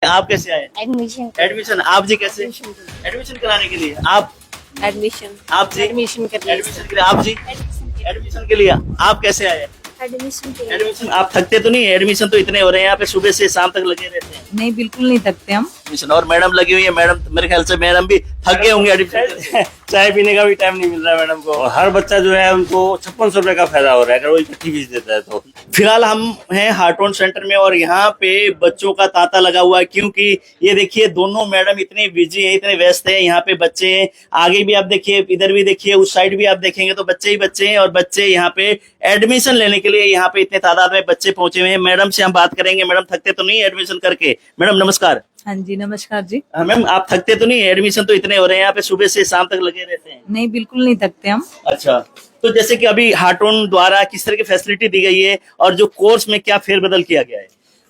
आप कैसे आए? एडमिशन एडमिशन आप जी कैसे? एडमिशन कराने के लिए आप एडमिशन आप जी एडमिशन कर लिया एडमिशन के लिए आप जी एडमिशन के लिए आप कैसे आए? एडमिशन के एडमिशन आप थकते तो नहीं? एडमिशन तो इतने हो रहे हैं यहाँ पे, सुबह से शाम तक लगे रहते हैं नहीं, बिल्कुल नहीं थकते हम। एडमिशन। और मैडम लगी हुई है, मैडम मेरे ख्याल से मैडम भी थक गए होंगे एडमिशन। चाय पीने का भी टाइम नहीं मिल रहा है मैडम को। और हर बच्चा जो है उनको 5600 रुपए का फायदा हो रहा है अगर वो इकट्ठी फीस देता है तो। फिलहाल हम हैं हार्टोन सेंटर में और यहाँ पे बच्चों का तांता लगा हुआ है, क्योंकि ये देखिए दोनों मैडम इतने बिजी हैं, इतने व्यस्त हैं। यहाँ पे बच्चे हैं, आगे भी आप देखिए, इधर भी देखिए, उस साइड भी आप देखेंगे तो बच्चे ही बच्चे हैं। और बच्चे यहाँ पे एडमिशन लेने के लिए यहाँ पे इतने तादाद में बच्चे पहुंचे हुए हैं। मैडम से हम बात करेंगे, मैडम थकते तो नहीं एडमिशन करके? मैडम नमस्कार। हाँ जी, नमस्कार जी। मैम आप थकते तो नहीं? एडमिशन तो इतने हो रहे हैं यहाँ पे, सुबह से शाम तक लगे रहते हैं। नहीं, बिल्कुल नहीं थकते हम। अच्छा, तो जैसे कि अभी हार्टोन द्वारा किस तरह की फैसिलिटी दी गई है और जो कोर्स में क्या फेरबदल किया गया है?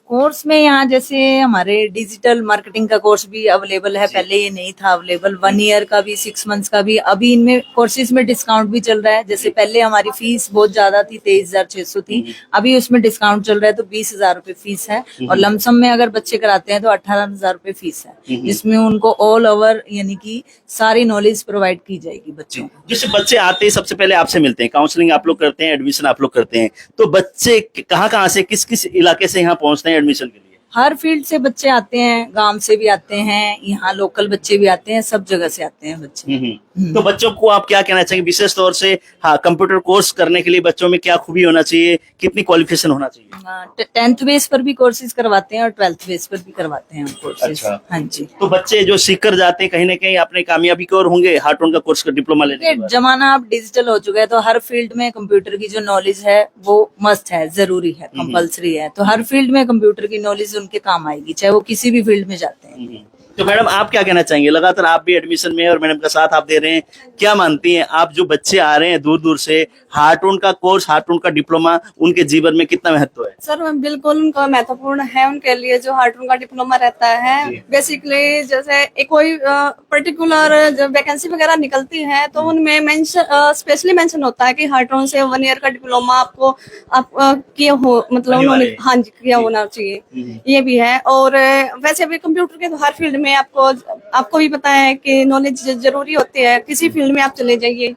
कोर्स में यहाँ जैसे हमारे डिजिटल मार्केटिंग का कोर्स भी अवेलेबल है, पहले ये नहीं था अवेलेबल। 1 ईयर का भी, 6 मंथ्स का भी। अभी इनमें कोर्सेज में डिस्काउंट भी चल रहा है। जैसे पहले हमारी फीस बहुत ज्यादा थी, 23,600 थी, अभी उसमें डिस्काउंट चल रहा है तो 20,000 रुपए फीस है। और लमसम में अगर बच्चे कराते हैं तो 18,000 रुपए फीस है, जिसमें उनको ऑल ओवर यानी कि सारी नॉलेज प्रोवाइड की जाएगी बच्चों को। जैसे बच्चे आते हैं सबसे पहले आपसे मिलते हैं, काउंसलिंग आप लोग करते हैं, एडमिशन आप लोग करते हैं, तो बच्चे कहाँ से, किस किस इलाके से यहाँ पहुंचते हैं एडमिशन के लिए? हर फील्ड से बच्चे आते हैं, गांव से भी आते हैं, यहाँ लोकल बच्चे भी आते हैं, सब जगह से आते हैं बच्चे। तो बच्चों को आप क्या कहना चाहिए विशेष तौर से? हाँ, कंप्यूटर कोर्स करने के लिए बच्चों में क्या खूबी होना चाहिए, कितनी क्वालिफिकेशन होना चाहिए? 10th बेस पर भी कोर्सेज करवाते हैं और 12th बेस पर भी करवाते हैं हम कोर्सेज। अच्छा। हाँ जी। तो बच्चे जो सीख कर जाते हैं कहीं ना कहीं अपने कामयाबी की ओर होंगे हार्टोन का कोर्स का डिप्लोमा लेने के बाद? जमाना अब डिजिटल हो चुका है तो हर फील्ड में कंप्यूटर की जो नॉलेज है वो मस्ट है, जरूरी है, कंपलसरी है। तो हर फील्ड में कंप्यूटर की नॉलेज उनके काम आएगी, चाहे वो किसी भी फील्ड में जाते हैं। तो मैडम आप क्या कहना चाहेंगे? लगातार आप भी एडमिशन में और मैडम का साथ आप दे रहे हैं, क्या मानती हैं आप जो बच्चे आ रहे हैं दूर दूर से, हार्टोन का कोर्स, हार्टोन का डिप्लोमा उनके जीवन में कितना महत्व है? सर बिल्कुल उनका महत्वपूर्ण है उनके लिए जो हार्टोन का डिप्लोमा रहता है। बेसिकली जैसे एक कोई पर्टिकुलर जो वैकेंसी वगैरह निकलती है तो उनमें मेंशन स्पेशली मेंशन होता है कि हार्टोन से 1 ईयर का डिप्लोमा आपको किया हो, मतलब उन्होंने हाँ जी किया होना चाहिए, ये भी है। और वैसे भी कंप्यूटर के तो हर फील्ड में आपको भी पता है कि नॉलेज जरूरी होती है, किसी फील्ड में आप चले जाइए।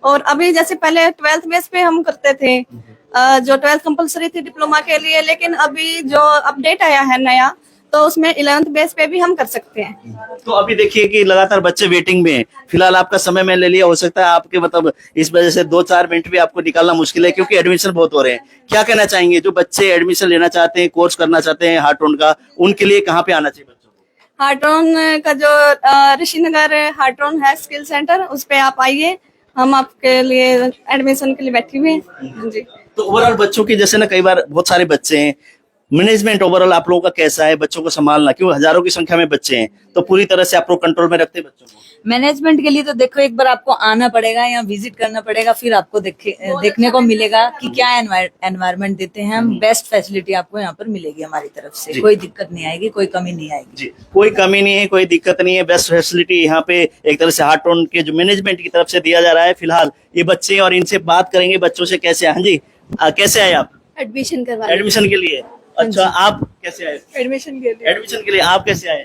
और अभी जैसे पहले 12th बेस पे हम करते थे, जो 12th कंपलसरी थी डिप्लोमा के लिए, लेकिन अभी जो अपडेट आया है नया तो उसमें 11th बेस पे भी हम कर सकते हैं। तो अभी देखिए कि लगातार बच्चे वेटिंग में हैं। फिलहाल आपका समय मैं ले लिया, हो सकता है आपके मतलब इस वजह से 2-4 मिनट भी आपको निकालना मुश्किल है क्योंकि एडमिशन बहुत हो रहे हैं। क्या कहना चाहेंगे जो बच्चे एडमिशन लेना चाहते हैं, कोर्स करना चाहते हैं हार्टोन का, उनके लिए कहाँ पे आना चाहिए बच्चों को? हार्टोन का जो ऋषिनगर हार्टोन है स्किल सेंटर, उस पे आप आइए, हम आपके लिए एडमिशन के लिए बैठे हुए हैं जी। तो ओवरऑल बच्चों की जैसे ना कई बार बहुत सारे बच्चे हैं, मैनेजमेंट ओवरऑल आप लोगों का कैसा है बच्चों को संभालना? क्यों हजारों की संख्या में बच्चे हैं, तो पूरी तरह से आप लोग कंट्रोल में रखते हैं बच्चों को? मैनेजमेंट के लिए तो देखो एक बार आपको आना पड़ेगा या विजिट करना पड़ेगा, फिर आपको देखने को मिलेगा कि क्या एनवायरनमेंट देते हैं हम। बेस्ट फैसिलिटी आपको यहाँ पर मिलेगी हमारी तरफ से, कोई दिक्कत नहीं आएगी, कोई कमी नहीं आएगी जी। कोई कमी नहीं है, कोई दिक्कत नहीं है, बेस्ट फैसिलिटी यहाँ पे एक तरह से हार्टोन के जो मैनेजमेंट की तरफ से दिया जा रहा है। फिलहाल ये बच्चे और इनसे बात करेंगे बच्चों से कैसे। हाँ जी, कैसे आए आप एडमिशन करवा एडमिशन के लिए? अच्छा, आप कैसे आए एडमिशन के लिए? एडमिशन के लिए आप कैसे आए?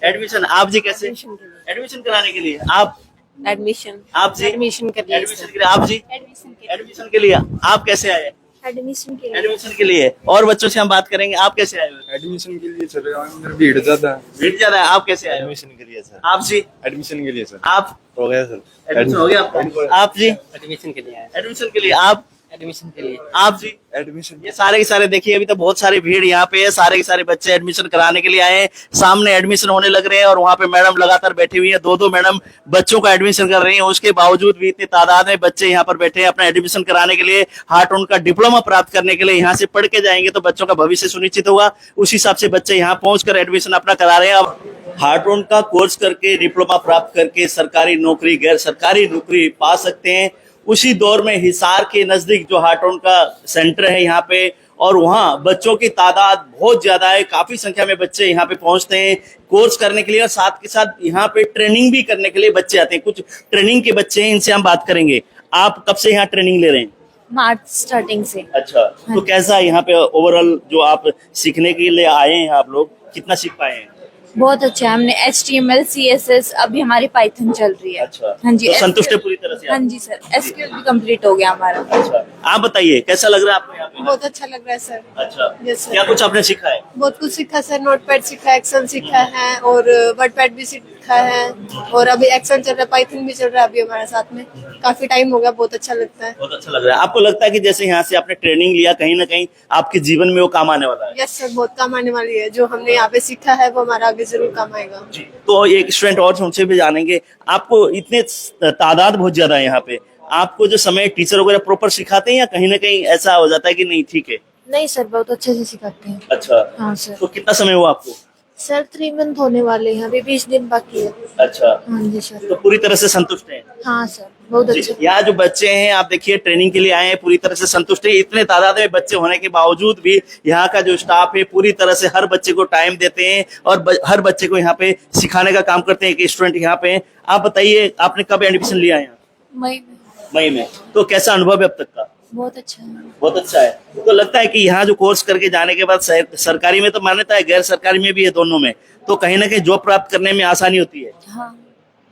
एडमिशन आप जी कैसे? एडमिशन कराने के लिए आप एडमिशन आप जी एडमिशन के लिए एडमिशन के लिए आप जी एडमिशन के लिए आप कैसे आए? एडमिशन के एडमिशन के लिए। और बच्चों से हम बात करेंगे, आप कैसे आए? एडमिशन के लिए चले अंदर भीड़ ज्यादा है। भीड़ ज्यादा है, आप कैसे आए? एडमिशन के लिए सर। आप जी एडमिशन के लिए सर। आप हो गया सर। एडमिशन हो गया आपका? आप जी एडमिशन के लिए एडमिशन के लिए आप एडमिशन के लिए आप जी एडमिशन ये सारे के सारे देखिए अभी तो बहुत सारी भीड़ यहाँ पे है, सारे के सारे बच्चे एडमिशन कराने के लिए आए हैं। सामने एडमिशन होने लग रहे हैं और वहाँ पे मैडम लगातार बैठी हुई है, 2-2 मैडम बच्चों का एडमिशन कर रही हैं। उसके बावजूद भी इतनी तादाद में बच्चे यहाँ पर बैठे हैं अपना एडमिशन कराने के लिए, हार्टोन का डिप्लोमा प्राप्त करने के लिए। यहाँ से पढ़ के जाएंगे तो बच्चों का भविष्य सुनिश्चित होगा, उस हिसाब से बच्चे यहाँ पहुंचकर एडमिशन अपना करा रहे हैं। अब हार्टोन का कोर्स करके डिप्लोमा प्राप्त करके सरकारी नौकरी, गैर सरकारी नौकरी पा सकते हैं। उसी दौर में हिसार के नजदीक जो हार्टोन का सेंटर है यहाँ पे, और वहाँ बच्चों की तादाद बहुत ज्यादा है, काफी संख्या में बच्चे यहाँ पे पहुंचते हैं कोर्स करने के लिए, और साथ के साथ यहाँ पे ट्रेनिंग भी करने के लिए बच्चे आते हैं। कुछ ट्रेनिंग के बच्चे हैं, इनसे हम बात करेंगे। आप कब से यहाँ ट्रेनिंग ले रहे हैं? मार्च स्टार्टिंग से। अच्छा, तो कैसा यहाँ पे ओवरऑल जो आप सीखने के लिए आए हैं आप लोग, कितना सीख पाए हैं? बहुत अच्छा है। हमने HTML CSS, अभी हमारी पाइथन चल रही है। अच्छा, हाँ जी, तो संतुष्ट है SQL पूरी तरह से हाँ आप? जी सर, SQL भी कंप्लीट हो गया हमारा। अच्छा, आप बताइए कैसा लग रहा है आपको यहाँ पे? बहुत अच्छा लग रहा है सर। अच्छा, Yes, sir. क्या कुछ आपने सीखा है? बहुत कुछ सीखा सर, नोटपैड सीखा, एक्सेल सीखा है और वर्डपैड भी सीखा है और अभी एक्सेल चल रहा है, पाइथन भी चल रहा है अभी हमारे साथ में। काफी टाइम हो गया, बहुत अच्छा लगता है। बहुत अच्छा लग रहा है। आपको लगता है कि जैसे यहाँ से आपने ट्रेनिंग लिया, कहीं ना कहीं आपके जीवन में वो काम आने वाला है? यस सर, बहुत काम आने वाली है। जो हमने यहाँ पे सीखा है वो हमारा आगे जरूर काम आएगा। तो एक स्टूडेंट और उनसे भी जानेंगे, आपको इतने तादाद बहुत ज्यादा है यहाँ पे, आपको जो समय टीचर वगैरह प्रॉपर सिखाते हैं या कहीं ना कहीं ऐसा हो जाता है कि नहीं ठीक है? नहीं सर, बहुत अच्छे से सिखाते हैं। अच्छा, हाँ सर। तो कितना समय हुआ आपको? सर 3 मंथ होने वाले हैं, अभी 20 दिन बाकी है। अच्छा, हाँ जी सर। तो पूरी तरह से संतुष्ट हैं? हाँ सर, बहुत जी, अच्छे। यहाँ जो बच्चे हैं आप देखिए ट्रेनिंग के लिए आए हैं, पूरी तरह से संतुष्ट है। इतने तादाद में बच्चे होने के बावजूद भी यहाँ का जो स्टाफ है पूरी तरह से हर बच्चे को टाइम देते हैं और हर बच्चे को यहाँ पे सिखाने का काम करते हैं। एक स्टूडेंट यहाँ पे, आप बताइए आपने कब एडमिशन लिया यहाँ? मई में। मई में। तो कैसा अनुभव है अब तक का? बहुत अच्छा है। बहुत अच्छा है। तो लगता है कि यहाँ जो कोर्स करके जाने के बाद सरकारी में तो मान्यता है, गैर सरकारी में भी है, दोनों में, तो कहीं ना कहीं जॉब प्राप्त करने में आसानी होती है। हाँ,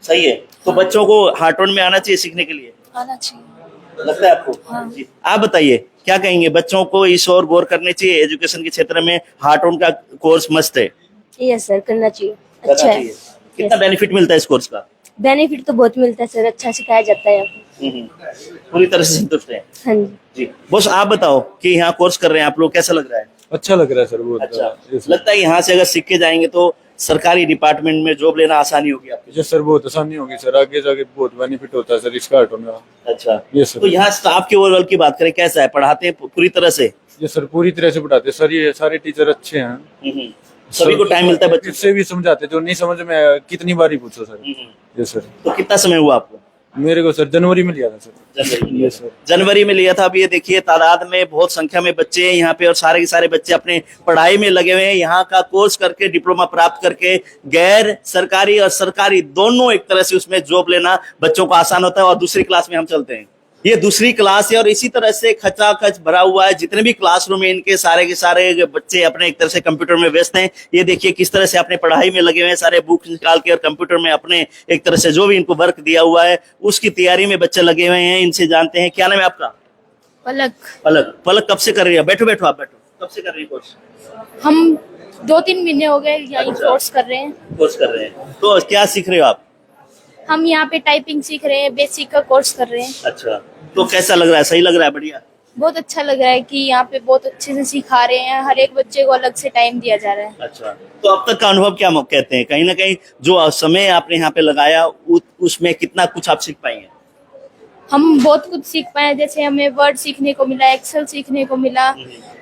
सही है। तो बच्चों को हार्टोन में आना चाहिए सीखने के लिए, आना चाहिए। लगता है आपको? हाँ। जी, आप बताइए क्या कहेंगे, बच्चों को इस और गौर करने चाहिए? एजुकेशन के क्षेत्र में हार्टोन का कोर्स मस्त है, यस सर, करना चाहिए। करना अच्छा है। चाहिए। कितना बेनिफिट मिलता है इस कोर्स का? बेनिफिट तो बहुत मिलता है सर, अच्छा सिखाया जाता है। पूरी तरह से संतुष्ट है? हाँ जी। जी, बस आप बताओ कि यहाँ कोर्स कर रहे हैं आप लोग, कैसा लग रहा है? अच्छा लग रहा है सर, बहुत अच्छा, यस लगता है यहाँ से अगर सीख के जाएंगे तो सरकारी डिपार्टमेंट में जॉब लेना आसानी होगी आपकी? सर, बहुत आसानी होगी सर, आगे जाके बहुत बेनिफिट होता है सर इसका हार्टोन का। अच्छा, यस सर। तो यहाँ स्टाफ के ओवरऑल की बात करें, कैसा है, पढ़ाते हैं पूरी तरह से? ये सर पूरी तरह से पढ़ाते हैं सर, ये सारे टीचर अच्छे हैं। हम्म, सभी को टाइम मिलता है बच्चों इससे भी समझाते, जो नहीं समझ में आया कितनी बार ही पूछो सर। हम्म। Yes sir. तो कितना समय हुआ आपको? मेरे को सर जनवरी में लिया था सर। जनवरी में? Yes sir. जनवरी में लिया था। अब ये देखिए तादाद में बहुत संख्या में बच्चे हैं यहाँ पे और सारे के सारे बच्चे अपने पढ़ाई में लगे हुए हैं। यहाँ का कोर्स करके, डिप्लोमा प्राप्त करके गैर सरकारी और सरकारी दोनों एक तरह से उसमें जॉब लेना बच्चों को आसान होता है। और दूसरी क्लास में हम चलते हैं, ये दूसरी क्लास है और इसी तरह से खचाखच भरा हुआ है। जितने भी क्लासरूम है इनके सारे के सारे बच्चे अपने एक तरह से कंप्यूटर में व्यस्त हैं। ये देखिए किस तरह से अपने पढ़ाई में लगे हुए हैं, सारे बुक निकाल के और कंप्यूटर में अपने एक तरह से जो भी इनको वर्क दिया हुआ है उसकी तैयारी में बच्चे लगे हुए हैं। इनसे जानते हैं, क्या नाम है आपका? पलक। पलक। पलक कब से कर रही है? बैठो बैठो, आप बैठो। कब से कर रही है कोर्स? हम 2-3 महीने हो गए यही अच्छा। कोर्स कर रहे हैं। कोर्स कर रहे हैं, तो क्या सीख रहे हो आप? हम यहाँ पे टाइपिंग सीख रहे हैं, बेसिक का कोर्स कर रहे हैं। अच्छा, तो कैसा लग रहा है? सही लग रहा है? बढ़िया। बहुत अच्छा लग रहा है कि यहाँ पे बहुत अच्छे से सिखा रहे हैं, हर एक बच्चे को अलग से टाइम दिया जा रहा है। अच्छा, तो अब तक का अनुभव क्या कहते हैं? कहीं ना कहीं जो समय आपने यहाँ पे लगाया उसमें कितना कुछ आप सीख पाएंगे? हम बहुत कुछ सीख पाए, जैसे हमें वर्ड सीखने को मिला, एक्सेल सीखने को मिला,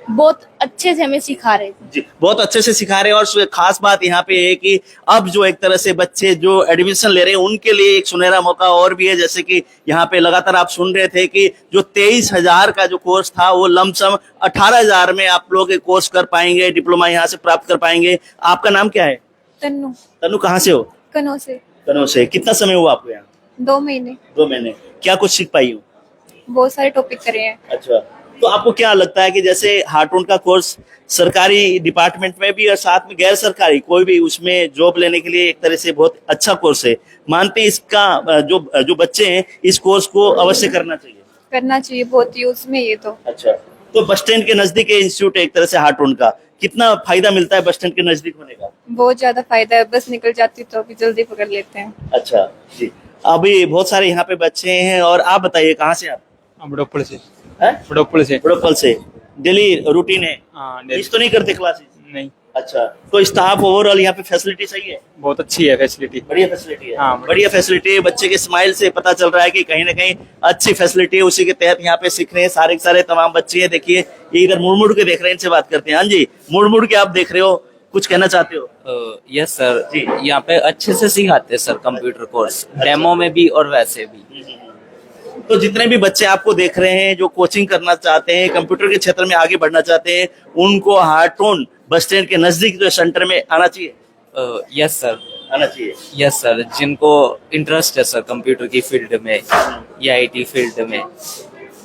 बहुत अच्छे से हमें सिखा रहे थे। जी, बहुत अच्छे से सिखा रहे हैं। और खास बात यहाँ पे है कि अब जो एक तरह से बच्चे जो एडमिशन ले रहे हैं उनके लिए एक सुनहरा मौका और भी है। जैसे कि यहाँ पे लगातार आप सुन रहे थे कि जो 23,000 का जो कोर्स था वो लमसम 18,000 में आप लोग कोर्स कर पाएंगे, डिप्लोमा यहाँ से प्राप्त कर पाएंगे। आपका नाम क्या है? तन्नू। तनु, कहाँ से हो? कनो से। कनो से। कितना समय हुआ आपको यहाँ? 2 महीने। 2 महीने। क्या कुछ सीख पाई हो? बहुत सारे टॉपिक करे हैं। अच्छा, तो आपको क्या लगता है कि जैसे हार्टोन का कोर्स सरकारी डिपार्टमेंट में भी और साथ में गैर सरकारी कोई भी उसमें जॉब लेने के लिए एक तरह से बहुत अच्छा कोर्स है, मानते हैं इसका जो बच्चे हैं इस कोर्स को अवश्य करना चाहिए? करना चाहिए, बहुत यूज में ये तो। अच्छा, तो बस स्टैंड के नजदीक इंस्टीट्यूट है एक तरह से हार्टोन का, कितना फायदा मिलता है बस स्टैंड के नजदीक होने का? बहुत ज्यादा फायदा है, बस निकल जाती तो अभी जल्दी पकड़ लेते हैं। अच्छा जी, अभी बहुत सारे यहाँ पे बच्चे हैं। और आप बताइए कहाँ से आप? बड़ोपल से। हैं? बड़ोपल से। बड़ोपल से। डेली रूटीन है? हाँ, मिस तो नहीं करते क्लासेस? नहीं, अच्छा, तो स्टाफ ओवरऑल यहाँ पे फैसिलिटी सही है? बहुत अच्छी है फैसिलिटी। बढ़िया फैसिलिटी है। हाँ, बढ़िया फैसिलिटी है। बच्चे के स्माइल से पता चल रहा है कि कहीं ना कहीं अच्छी फैसिलिटी है, उसी के तहत यहाँ पे सीख रहे हैं सारे के सारे तमाम बच्चे हैं। देखिए ये इधर मुड़ मुड़ के देख रहे हैं, इनसे बात करते हैं। हाँ जी, मुड़ मुड़ के आप देख रहे हो, कुछ कहना चाहते हो? यस सर, जी। यहाँ पे अच्छे से सिखाते हैं सर कंप्यूटर कोर्स, डेमो में भी और वैसे भी। तो जितने भी बच्चे आपको देख रहे हैं जो कोचिंग करना चाहते हैं, कंप्यूटर के क्षेत्र में आगे बढ़ना चाहते हैं, उनको हार्टोन बस स्टैंड के नजदीक जो सेंटर में आना चाहिए? यस सर, आना चाहिए। यस सर, जिनको इंटरेस्ट है सर कंप्यूटर की फील्ड में या IT फील्ड में,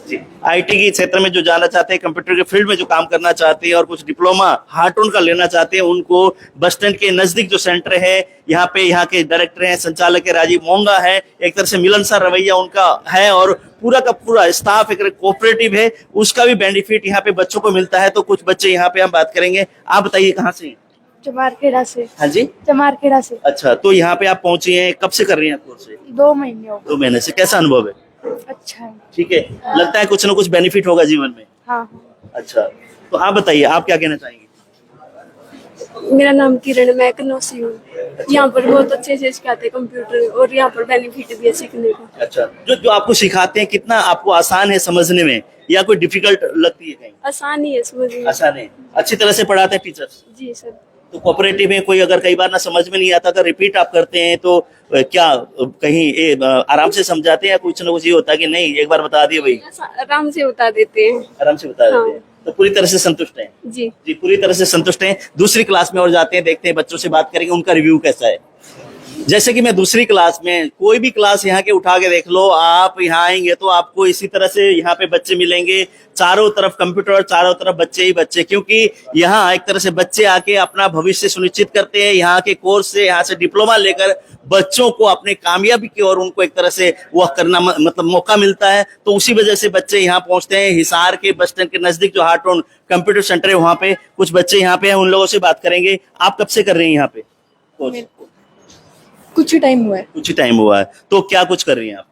जी, आईटी के क्षेत्र में जो जाना चाहते हैं, कंप्यूटर के फील्ड में जो काम करना चाहते हैं और कुछ डिप्लोमा हार्टोन का लेना चाहते हैं, उनको बस स्टैंड के नजदीक जो सेंटर है यहाँ पे, यहाँ के डायरेक्टर हैं, संचालक है राजीव मोंगा है, एक तरह से मिलनसार रवैया उनका है और पूरा का पूरा स्टाफ एक कोऑपरेटिव है, उसका भी बेनिफिट यहाँ पे बच्चों को मिलता है। तो कुछ बच्चे यहाँ पे हम बात करेंगे। आप बताइए कहाँ से? चमारखेड़ा से। हाँ जी, चमारखेड़ा से। अच्छा, तो यहाँ पे आप पहुंचे हैं, कब से कर रही हैं कोर्स? 2 महीने हो गए। 2 महीने से। कैसा अनुभव है? अच्छा है। ठीक है, लगता है कुछ ना कुछ बेनिफिट होगा जीवन में। हाँ। अच्छा, तो आप बताइए, आप क्या कहना चाहेंगे? मेरा नाम किरण, मैं कनौसी हूँ। यहाँ पर बहुत अच्छे से सिखाते हैं कंप्यूटर और यहाँ पर बेनिफिट भी है सीखने का। अच्छा, जो जो आपको सिखाते हैं कितना आपको आसान है समझने में या कोई डिफिकल्ट लगती है कहीं? आसान ही है समझने में। आसान है, अच्छी तरह से पढ़ाते हैं टीचर्स। जी सर। तो कोऑपरेटिव में कोई अगर कई बार ना समझ में नहीं आता तो रिपीट आप करते हैं तो क्या कहीं आराम से समझाते हैं या कुछ ना कुछ ये होता है कि नहीं एक बार बता दिए भाई? आराम से बता देते हैं। आराम से बता देते हैं। तो पूरी तरह से संतुष्ट हैं? जी जी, पूरी तरह से संतुष्ट हैं। दूसरी क्लास में और जाते हैं, देखते हैं, बच्चों से बात करेंगे उनका रिव्यू कैसा है। जैसे कि मैं दूसरी क्लास में, कोई भी क्लास यहाँ के उठा के देख लो, आप यहाँ आएंगे तो आपको इसी तरह से यहाँ पे बच्चे मिलेंगे, चारों तरफ कंप्यूटर और चारों तरफ बच्चे ही बच्चे, क्योंकि यहाँ एक तरह से बच्चे आके अपना भविष्य सुनिश्चित करते हैं। यहाँ के कोर्स से, यहाँ से डिप्लोमा लेकर बच्चों को अपने कामयाबी की ओर उनको एक तरह से वह करना मतलब मौका मिलता है। तो उसी वजह से बच्चे यहाँ पहुंचते हैं। हिसार के बस स्टैंड के नजदीक जो हार्टोन कंप्यूटर सेंटर है वहाँ पे कुछ बच्चे यहाँ पे हैं, उन लोगों से बात करेंगे। आप कब से कर रही हैं यहाँ पे कोर्स? कुछ ही टाइम हुआ है। कुछ टाइम हुआ है। तो क्या कुछ कर रही हैं आप?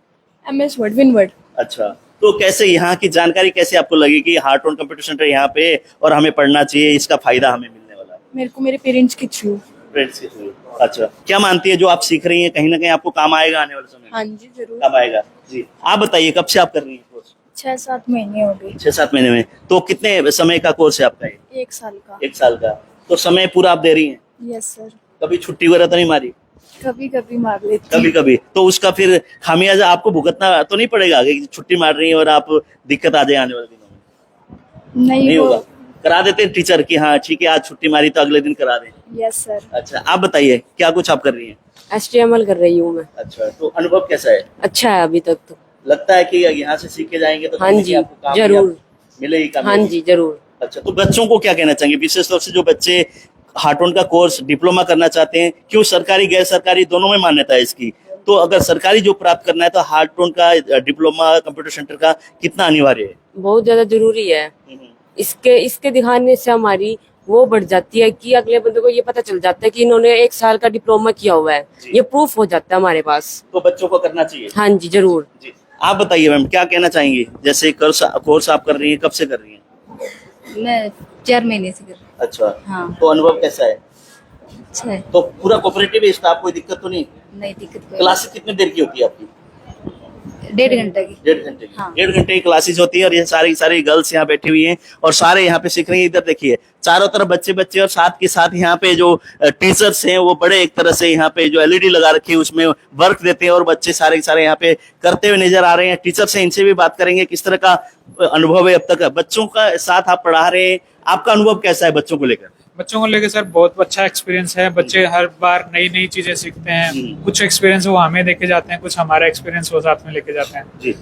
MS word, windward. अच्छा, तो कैसे यहाँ की जानकारी कैसे आपको लगी कि हार्टोन कंप्यूटर सेंटर यहाँ पे और हमें पढ़ना चाहिए, इसका फायदा हमें मिलने वाला है? मेरे को मेरे पेरेंट्स के थ्रू। फ्रेंड्स के थ्रू। अच्छा, क्या मानती है जो आप सीख रही हैं कहीं ना कहीं आपको काम आएगा आने वाले समय में? हाँ जी जरूर। काम आएगा। जी, आप बताइए कब से आप कर रही हैं कोर्स? 6-7 महीने हो गए। 6-7 महीने में। तो कितने समय का कोर्स है आपका ये? 1 साल का। 1 साल का। तो समय पूरा आप दे रही हैं? Yes sir. कभी छुट्टी वगैरह तो नहीं मारी? कभी कभी मार लेती। कभी कभी। तो उसका फिर खामियाजा आपको भुगतना तो नहीं पड़ेगा कि छुट्टी मार रही है और आप दिक्कत आ जाए आने वाले दिनों में? नहीं होगा। करा देते हैं टीचर की हाँ ठीक है आज छुट्टी मारी तो अगले दिन करा दें। Yes sir. अच्छा, आप बताइए क्या कुछ आप कर रही हैं? HTML कर रही हूँ मैं। अच्छा, तो अनुभव कैसा है? अच्छा है अभी तक तो। लगता है कि यहाँ से सीख के जाएंगे तो हाँ जी, जरूर मिलेगी काम? हाँ जी जरूर। अच्छा, तो बच्चों को क्या कहना चाहेंगे, विशेष तौर से जो बच्चे हार्टोन का कोर्स डिप्लोमा करना चाहते हैं? क्यों सरकारी गैर सरकारी दोनों में मान्यता है इसकी, तो अगर सरकारी जो प्राप्त करना है तो हार्टोन का डिप्लोमा कंप्यूटर सेंटर का कितना अनिवार्य है? बहुत ज्यादा जरूरी है। इसके दिखाने से हमारी वो बढ़ जाती है कि अगले बंदे को ये पता चल जाता है कि इन्होंने 1 साल का डिप्लोमा किया हुआ है, ये प्रूफ हो जाता है हमारे पास। तो बच्चों को करना चाहिए। हाँ जी जरूर। जी, आप बताइए मैम क्या कहना चाहेंगे, जैसे कोर्स आप कर रही हैं, कब से कर रही हैं? मैं 4 महीने से कर रही हूँ। अच्छा, हाँ। तो अनुभव कैसा है? अच्छा है। तो पूरा कोऑपरेटिव स्टाफ, कोई दिक्कत तो नहीं? नहीं दिक्कत कोई। क्लासेस कितने देर की होती है आपकी? 1.5 घंटे की। 1.5 घंटे की। हाँ। 1.5 घंटे की क्लासेस होती है और ये सारी गर्ल्स यहाँ बैठी हुई हैं और सारे यहाँ पे सीख रही हैं। इधर देखिए चारों तरफ बच्चे और साथ के साथ यहाँ पे जो टीचर्स हैं वो बड़े एक तरह से यहाँ पे जो LED लगा रखी है उसमें वर्क देते हैं और बच्चे सारे यहाँ पे करते हुए नजर आ रहे हैं। टीचर से इनसे भी बात करेंगे किस तरह का अनुभव है अब तक। बच्चों का साथ आप पढ़ा रहे हैं, आपका अनुभव कैसा है बच्चों को लेकर? बच्चों को लेके सर बहुत अच्छा एक्सपीरियंस है। बच्चे हर बार नई नई चीजें सीखते हैं। कुछ एक्सपीरियंस वो हमें देके जाते हैं, कुछ हमारा एक्सपीरियंस वो साथ में लेके जाते हैं। जी,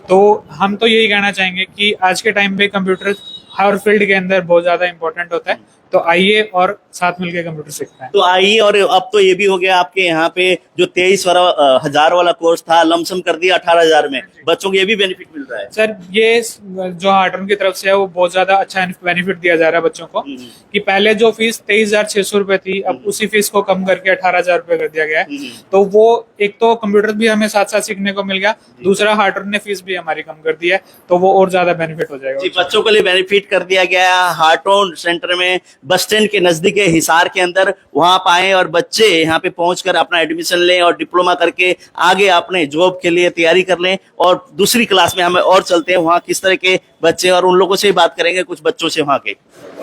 तो हम तो यही कहना चाहेंगे कि आज के टाइम पे कंप्यूटर हर फील्ड के अंदर बहुत ज्यादा इंपॉर्टेंट होता है, तो आइए और साथ मिलकर कंप्यूटर सीखते हैं। तो आइए। और अब तो ये भी हो गया आपके यहाँ पे जो 23,000 वाला कोर्स था लमसम कर दिया 18,000 में, बच्चों को ये भी बेनिफिट मिल रहा है। सर ये जो हार्टोन की तरफ से है वो बहुत ज्यादा अच्छा बेनिफिट दिया जा रहा है बच्चों को, कि पहले जो फीस 23,600 रुपए थी अब उसी फीस को कम करके 18,000 रुपए कर दिया गया है। तो वो एक तो कंप्यूटर भी हमें साथ साथ सीखने को मिल गया, दूसरा हार्टोन ने फीस भी हमारी कम कर दी है, तो वो और ज्यादा बेनिफिट हो जाएगा। जी, बच्चों के लिए बेनिफिट कर दिया गया है। हार्टोन सेंटर में बस स्टैंड के नजदीक है, हिसार के अंदर, वहां आप आए और बच्चे यहाँ पे पहुंचकर अपना एडमिशन लें और डिप्लोमा करके आगे अपने जॉब के लिए तैयारी कर लें। और दूसरी क्लास में हमें और चलते हैं वहाँ किस तरह के बच्चे और उन लोगों से बात करेंगे, कुछ बच्चों से वहाँ के।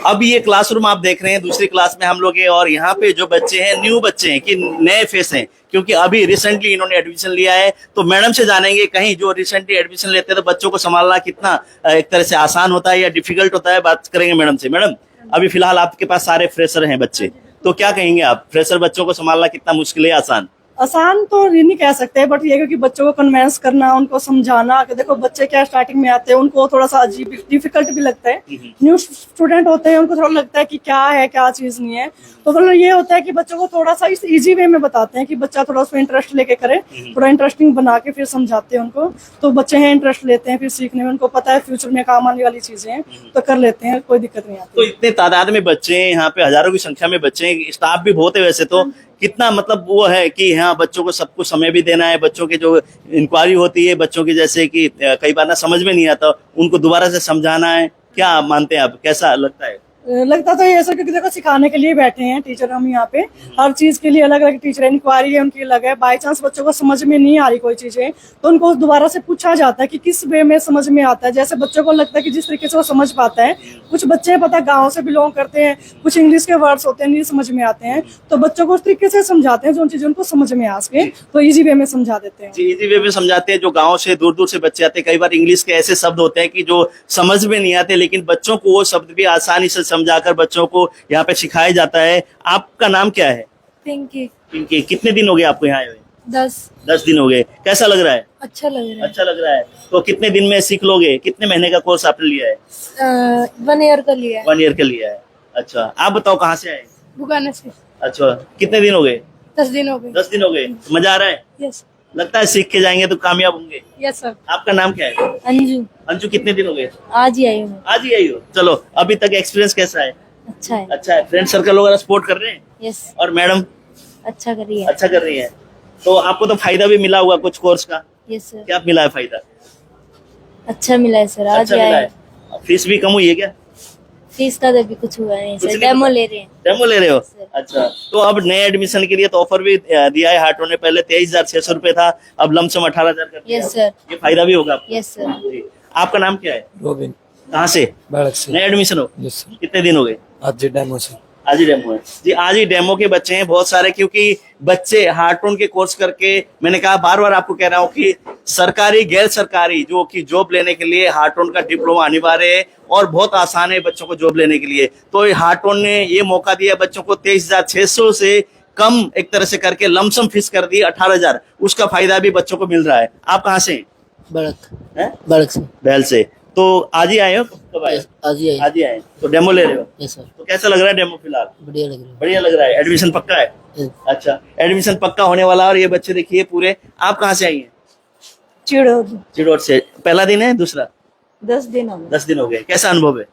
अब ये क्लासरूम आप देख रहे हैं, दूसरी क्लास में हम लोग हैं और यहाँ पे जो बच्चे हैं न्यू बच्चे हैं कि नए फेस हैं, क्योंकि अभी रिसेंटली इन्होंने एडमिशन लिया है। तो मैडम से जानेंगे कहीं जो रिसेंटली एडमिशन लेते हैं तो बच्चों को संभालना कितना एक तरह से आसान होता है या डिफिकल्ट होता है, बात करेंगे मैडम से। मैडम, अभी फिलहाल आपके पास सारे फ्रेशर हैं बच्चे, तो क्या कहेंगे आप, फ्रेशर बच्चों को संभालना कितना मुश्किल है आसान? आसान तो ये नहीं कह सकते, बट ये है कि बच्चों को कन्वेंस करना, उनको समझाना कि देखो बच्चे क्या स्टार्टिंग में आते हैं, उनको थोड़ा सा अजीब डिफिकल्ट भी लगता है। न्यू स्टूडेंट होते हैं, उनको थोड़ा लगता है कि क्या है क्या चीज नहीं है, तो मतलब ये होता है कि बच्चों को थोड़ा सा इस इजी वे में बताते हैं कि बच्चा थोड़ा उसमें इंटरेस्ट लेके करे, थोड़ा इंटरेस्टिंग बना के फिर समझाते हैं उनको, तो बच्चे हैं इंटरेस्ट लेते हैं फिर सीखने में, उनको पता है फ्यूचर में काम आने वाली चीजें हैं तो कर लेते हैं, कोई दिक्कत नहीं आती। तो इतने तादाद में बच्चे हैं यहाँ पे, हजारों की संख्या में बच्चे हैं, स्टाफ भी बहुत है वैसे तो, कितना मतलब वो है कि हाँ बच्चों को सब कुछ समय भी देना है, बच्चों की जो इंक्वायरी होती है बच्चों की, जैसे कि कई बार ना समझ में नहीं आता, उनको दोबारा से समझाना है, क्या मानते हैं आप, कैसा लगता है? लगता तो ये सर, क्योंकि देखो सिखाने के लिए बैठे हैं टीचर हम यहाँ पे, हर चीज के लिए अलग अलग टीचर, इंक्वायरी है उनकी अलग है, बाई चांस बच्चों को समझ में नहीं आ रही कोई चीजें तो उनको दोबारा से पूछा जाता है कि किस वे में समझ में आता है, जैसे बच्चों को लगता है कि जिस तरीके से वो समझ पाता है। कुछ बच्चे पता गाँव से बिलोंग करते हैं, कुछ इंग्लिश के वर्ड्स होते हैं नहीं समझ में आते हैं, तो बच्चों को उस तरीके से समझाते हैं जो चीजें उनको समझ में आ सके, तो ईजी वे में समझा देते हैं। जी, इजी वे में समझाते हैं। जो गांव से दूर दूर से बच्चे आते हैं, कई बार इंग्लिश के ऐसे शब्द होते हैं कि जो समझ में नहीं आते, लेकिन बच्चों को वो शब्द भी आसानी से समझाकर बच्चों को यहाँ पे सिखाया जाता है। आपका नाम क्या है? पिंकी। पिंकी, कितने दिन हो गए आपको यहाँ आए हुए? 10 दिन हो गए। कैसा लग रहा है? अच्छा लग रहा अच्छा लग रहा है। तो कितने दिन में सीख लोगे? कितने महीने का कोर्स आपने लिया है? है। 1 ईयर का लिया है। 1 ईयर का लिया है। अच्छा, आप बताओ कहाँ से आए? बुगाना से। अच्छा, कितने दिन हो गए? 10 दिन हो गए। 10 दिन हो गए। मजा आ रहा है? यस लगता है सीख के जाएंगे तो कामयाब होंगे। Yes sir. आपका नाम क्या है? अंजू। अंजू, कितने दिन हो गए? आज ही आई हूँ। आज ही आई हो? चलो, अभी तक एक्सपीरियंस कैसा है? अच्छा है। अच्छा है। फ्रेंड सर्कल वगैरह सपोर्ट कर रहे हैं? यस और मैडम अच्छा करिए। अच्छा कर रही है? तो आपको तो फायदा भी मिला होगा कुछ कोर्स का, यस सर। क्या मिला है फायदा? अच्छा मिला है सर, आज अच्छा ही मिला आए। है। फीस भी कम हुई है क्या? फीस का तो अभी कुछ हुआ नहीं कुछ सर, नहीं डेमो हुआ। ले रहे हैं। डेमो ले रहे हो? सर। अच्छा, तो अब नए एडमिशन के लिए तो ऑफर भी दिया है हाटो ने, पहले 23,600 रुपए था, अब लमसम 18,000 कर दिया। Yes sir. ये फायदा भी होगा आपको। Yes sir. जी। आपका नाम क्या है? रोबिन कहाँ से? बालक से। नए एडमिशन हो? Yes sir. कितने दिन हो गए? आज डेमो से। आज ही डेमो है जी, आज ही डेमो के बच्चे हैं बहुत सारे, क्योंकि बच्चे हार्टोन के कोर्स करके, मैंने कहा बार बार आपको कह रहा हूँ कि सरकारी गैर सरकारी जो कि जॉब लेने के लिए हार्टोन का डिप्लोमा अनिवार्य है और बहुत आसान है बच्चों को जॉब लेने के लिए। तो हार्टोन ने ये मौका दिया बच्चों को, 23,600 से कम एक तरह से करके लमसम फीस कर दी 18,000, उसका फायदा भी बच्चों को मिल रहा है। आप कहाँ से हैं? बालक से। बैल से। तो आज ही आए हो? कब आए? आज ही आज ही आए। तो डेमो ले रहे हो? Yes sir. तो कैसा लग रहा है डेमो फिलहाल? बढ़िया लग रहा बढ़िया लग रहा है। एडमिशन पक्का है? है। अच्छा, एडमिशन पक्का होने वाला है। और ये बच्चे देखिए पूरे, आप कहाँ से आई हैं? चिड़ोर से। पहला दिन है दूसरा? 10 दिन हो गए। 10 दिन हो गए। कैसा अनुभव है?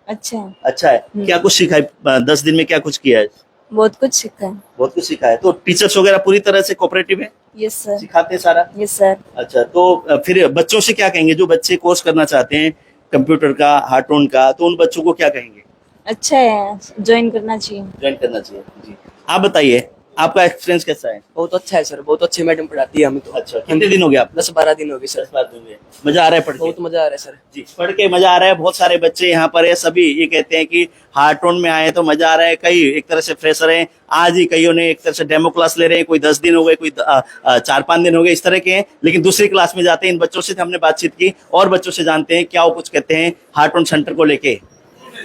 अच्छा है, अच्छा है। क्या कुछ सीखा है 10 दिन में? क्या कुछ किया है? बहुत कुछ सीखा है। बहुत कुछ सीखा है। तो टीचर्स वगैरह पूरी तरह से कोऑपरेटिव है, यस सर। सिखाते हैं सारा? Yes sir. अच्छा, तो फिर बच्चों से क्या कहेंगे जो बच्चे कोर्स करना चाहते हैं कंप्यूटर का, हार्टोन का, तो उन बच्चों को क्या कहेंगे? अच्छा है, ज्वाइन करना चाहिए। ज्वाइन करना चाहिए जी। आप बताइए, आपका एक्सपीरियंस कैसा है? बहुत अच्छा है सर, बहुत अच्छी मैडम पढ़ाती है हमें तो। अच्छा, कितने दिन हो गए आप? 10-12 दिन हो गए सर। 10 दिन हुए। मजा आ रहा है पढ़ के? बहुत मजा आ रहा है सर। जी, पढ़ के मजा आ रहा है। बहुत सारे बच्चे यहाँ पर है, सभी ये कहते हैं कि हार्टोन में आए तो मजा आ रहा है। कई एक तरह से फ्रेशर हैं, आज ही कईयों ने एक तरह से डेमो क्लास ले रहे हैं, कोई 10 दिन हो गए, कोई 4-5 दिन हो गए, इस तरह के हैं, लेकिन दूसरी क्लास में जाते हैं। इन बच्चों से हमने बातचीत की और बच्चों से जानते हैं क्या वो कुछ कहते हैं हार्टोन सेंटर को लेके।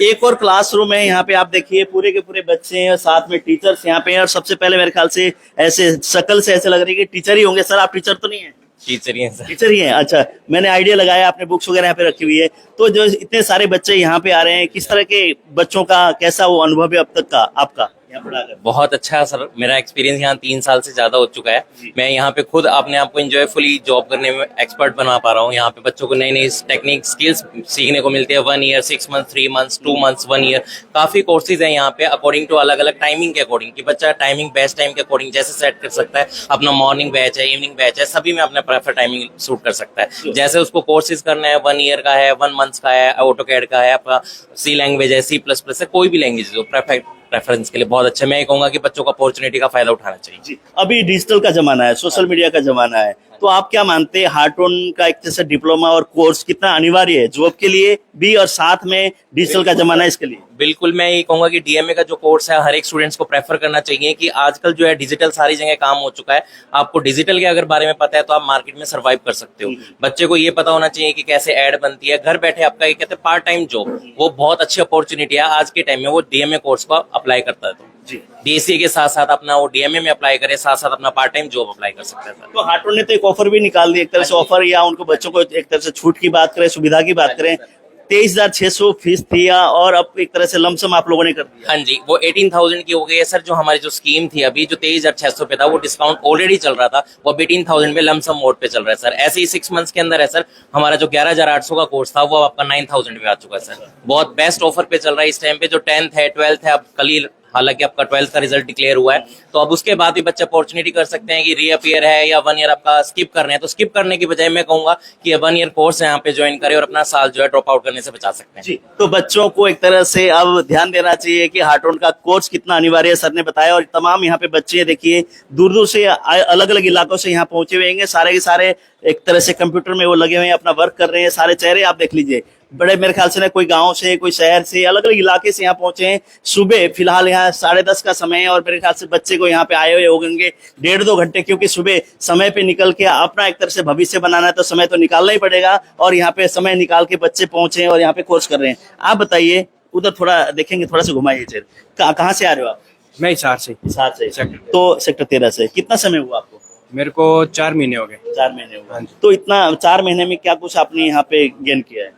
एक और क्लासरूम है यहाँ पे, आप देखिए पूरे के पूरे बच्चे हैं, साथ में टीचर्स यहाँ पे हैं। और सबसे पहले मेरे ख्याल से ऐसे शक्ल से ऐसे लग रही है कि टीचर ही होंगे। सर, आप टीचर तो नहीं है? टीचर ही है सर। टीचर ही हैं। अच्छा, मैंने आइडिया लगाया, आपने बुक्स वगैरह यहाँ पे रखी हुई है। तो जो इतने सारे बच्चे यहाँ पे आ रहे हैं, किस तरह के बच्चों का कैसा वो अनुभव है अब तक का आपका यहाँ पढ़ाकर? बहुत अच्छा है सर, मेरा एक्सपीरियंस यहाँ 3 साल से ज्यादा हो चुका है। मैं यहाँ पे खुद अपने आप को एंजॉयफुली जॉब करने में एक्सपर्ट बना पा रहा हूँ। यहाँ पे बच्चों को नई नई टेक्निक स्किल्स सीखने को मिलती है। 1 year, 6 month, 3 months, 2 months, 1 year, काफी कोर्सेज है यहाँ पे अकॉर्डिंग टू अलग अलग टाइमिंग के अकॉर्डिंग, कि बच्चा टाइमिंग बेस्ट टाइम के अकॉर्डिंग जैसे सेट कर सकता है। अपना मॉर्निंग बैच है, इवनिंग बैच है, सभी में अपना प्रेफर टाइमिंग सूट कर सकता है। जैसे उसको कोर्सेज करना है, 1 ईयर का है, 1 मंथ का है, ऑटोकैड का है, आपका सी लैंग्वेज है, C++ है, कोई भी लैंग्वेज जो प्रेफरेंस के लिए बहुत अच्छा है। मैं ये कहूंगा कि बच्चों को अपॉर्चुनिटी का फायदा उठाना चाहिए। जी, अभी डिजिटल का जमाना है, सोशल मीडिया का जमाना है, तो आप क्या मानते हैं हार्टोन का एक जैसा डिप्लोमा और कोर्स कितना अनिवार्य है जॉब के लिए भी, और साथ में डिजिटल का जमाना है इसके लिए? बिल्कुल, मैं ये कहूंगा कि डीएमए का जो कोर्स है हर एक स्टूडेंट्स को प्रेफर करना चाहिए, कि आजकल जो है डिजिटल सारी जगह काम हो चुका है। आपको डिजिटल के अगर बारे में पता है तो आप मार्केट में सर्वाइव कर सकते हो। बच्चे को ये पता होना चाहिए कि कैसे ऐड बनती है, घर बैठे आपका ये कहते हैं पार्ट टाइम जॉब, वो बहुत अच्छी अपॉर्चुनिटी है आज के टाइम में, वो डीएमए कोर्स को अप्लाई करता है। तो जी। DSA के साथ साथ अपना वो DMA में अप्लाई करे, साथ साथ अपना पार्ट टाइम जॉब अप्लाई कर सकता है सर। तो हार्टोन ने तो एक ऑफर भी निकाल दी, एक तरह से ऑफर, या उनको बच्चों को एक तरह से छूट की बात करें, सुविधा की बात करें, 23,600 फीस थी और अब एक तरह से लमसम आप लोगों ने कर दिया। हाँ जी, वो 18,000 की हो गई है सर। जो हमारी जो स्कीम थी अभी, जो 23,600 पे था, वो डिस्काउंट ऑलरेडी चल रहा था, वो अब 18,000 पे लमसम मोड पे चल रहा है सर। ऐसे ही 6 मंथ्स के अंदर है सर। हमारा जो 11,800 का कोर्स था, वो आपका 9,000 पे आ चुका है सर। बहुत बेस्ट ऑफर पे चल रहा है इस टाइम पे। जो 10th है, 12th है, अब कल ही हालांकि आपका 12th का रिजल्ट डिक्लेयर हुआ है, तो अब उसके बाद भी बच्चे अपॉर्चुनिटी कर सकते हैं कि रीअपियर है या 1 ईयर आपका स्किप कर रहे हैं, तो स्किप करने की बजाय मैं कहूंगा कि 1 ईयर कोर्स यहाँ पे ज्वाइन करें और अपना साल जो है ड्रॉप आउट करने से बचा सकते हैं। जी, तो बच्चों को एक तरह से अब ध्यान देना चाहिए कि हार्टोन का कोर्स कितना अनिवार्य है, सर ने बताया। और तमाम यहाँ पे बच्चे देखिए दूर दूर से अलग अलग इलाकों से यहाँ पहुंचे हुए हैं, सारे के सारे एक तरह से कंप्यूटर में वो लगे हुए हैं, अपना वर्क कर रहे हैं। सारे चेहरे आप देख लीजिए, बड़े मेरे ख्याल से ना कोई गांव से, कोई शहर से, अलग अलग इलाके से यहाँ पहुंचे हैं। सुबह फिलहाल यहाँ 10:30 का समय है और मेरे ख्याल से बच्चे को यहाँ पे आए हुए होंगे 1.5-2 घंटे, क्योंकि सुबह समय पे निकल के अपना एक तरह से भविष्य बनाना है तो समय तो निकालना ही पड़ेगा, और यहाँ पे समय निकाल के बच्चे पहुंचे हैं और यहाँ पे कोर्स कर रहे हैं। आप बताइए, उधर थोड़ा देखेंगे, थोड़ा सा घुमाइए चेहरे। कहाँ से आ रहे हो आप? मैं हिसार से। हिसार से। तो सेक्टर 13 से। कितना समय हुआ आपको? मेरे को 4 महीने हो गए। 4 महीने हुआ। तो इतना 4 महीने में क्या कुछ आपने यहाँ पे गेन किया है?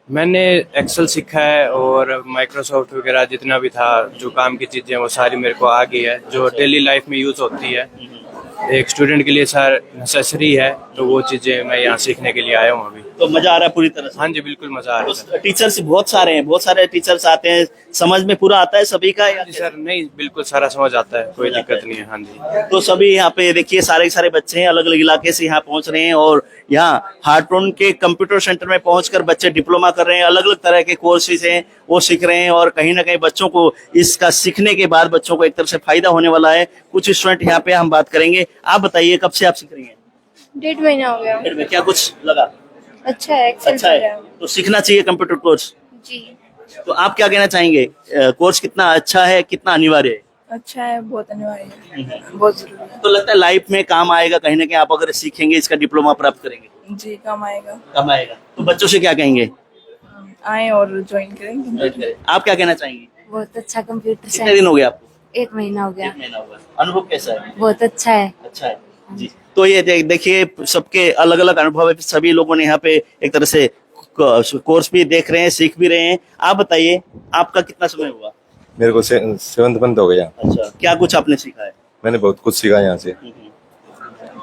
मैंने एक्सेल सीखा है और माइक्रोसॉफ्ट वगैरह जितना भी था, जो काम की चीजें वो सारी मेरे को आ गई है, जो डेली लाइफ में यूज होती है, एक स्टूडेंट के लिए सर नेसेसरी है। तो वो चीजें मैं यहाँ सीखने के लिए आया हूँ अभी। तो मजा आ रहा है पूरी तरह से? हाँ जी, बिल्कुल मजा आ रहा है सर। टीचर्स बहुत सारे हैं, बहुत सारे टीचर्स आते हैं, समझ में पूरा आता है सभी का? जी सर, नहीं बिल्कुल सारा समझ आता है, कोई दिक्कत नहीं है। हाँ जी, तो सभी यहाँ पे देखिए सारे के सारे बच्चे हैं, अलग अलग इलाके से यहाँ पहुंच रहे हैं और यहाँ हार्टोन के कंप्यूटर सेंटर में पहुंचकर बच्चे डिप्लोमा कर रहे हैं, अलग अलग तरह के कोर्सेज हैं वो सीख रहे हैं। और कहीं ना कहीं बच्चों को इसका सीखने के बाद बच्चों को एक तरह से फायदा होने वाला है। कुछ स्टूडेंट यहाँ पे हम बात करेंगे। आप बताइए, कब से आप सीख रही हैं? 1.5 महीना हो गया। क्या कुछ लगा? अच्छा है, एक्सेल अच्छा है, तो सीखना चाहिए कंप्यूटर कोर्स। जी। तो आप क्या कहना चाहेंगे, कोर्स कितना अच्छा है, कितना अनिवार्य है? अच्छा है, बहुत अनिवार्य है, बहुत जरूरी है। तो लगता है लाइफ में काम आएगा कहीं ना कहीं, आप अगर सीखेंगे, इसका डिप्लोमा प्राप्त करेंगे? जी, काम आएगा। काम आएगा। तो बच्चों से क्या कहेंगे? आए और ज्वाइन करेंगे। आप क्या कहना चाहेंगे? बहुत अच्छा कंप्यूटर कितने दिन हो गए आपको? 1 महीना हो गया। 1 महीना हुआ। अनुभव कैसा है? बहुत अच्छा है। अच्छा है जी। तो ये देखिए सबके अलग अलग अनुभव है, सभी लोगों ने यहाँ पे एक तरह से कोर्स भी देख रहे हैं, सीख भी रहे हैं। आप बताइए, आपका कितना समय हुआ? मेरे को 7th मंथ हो गया। अच्छा, क्या कुछ आपने सीखा है? मैंने बहुत कुछ सीखा यहाँ से।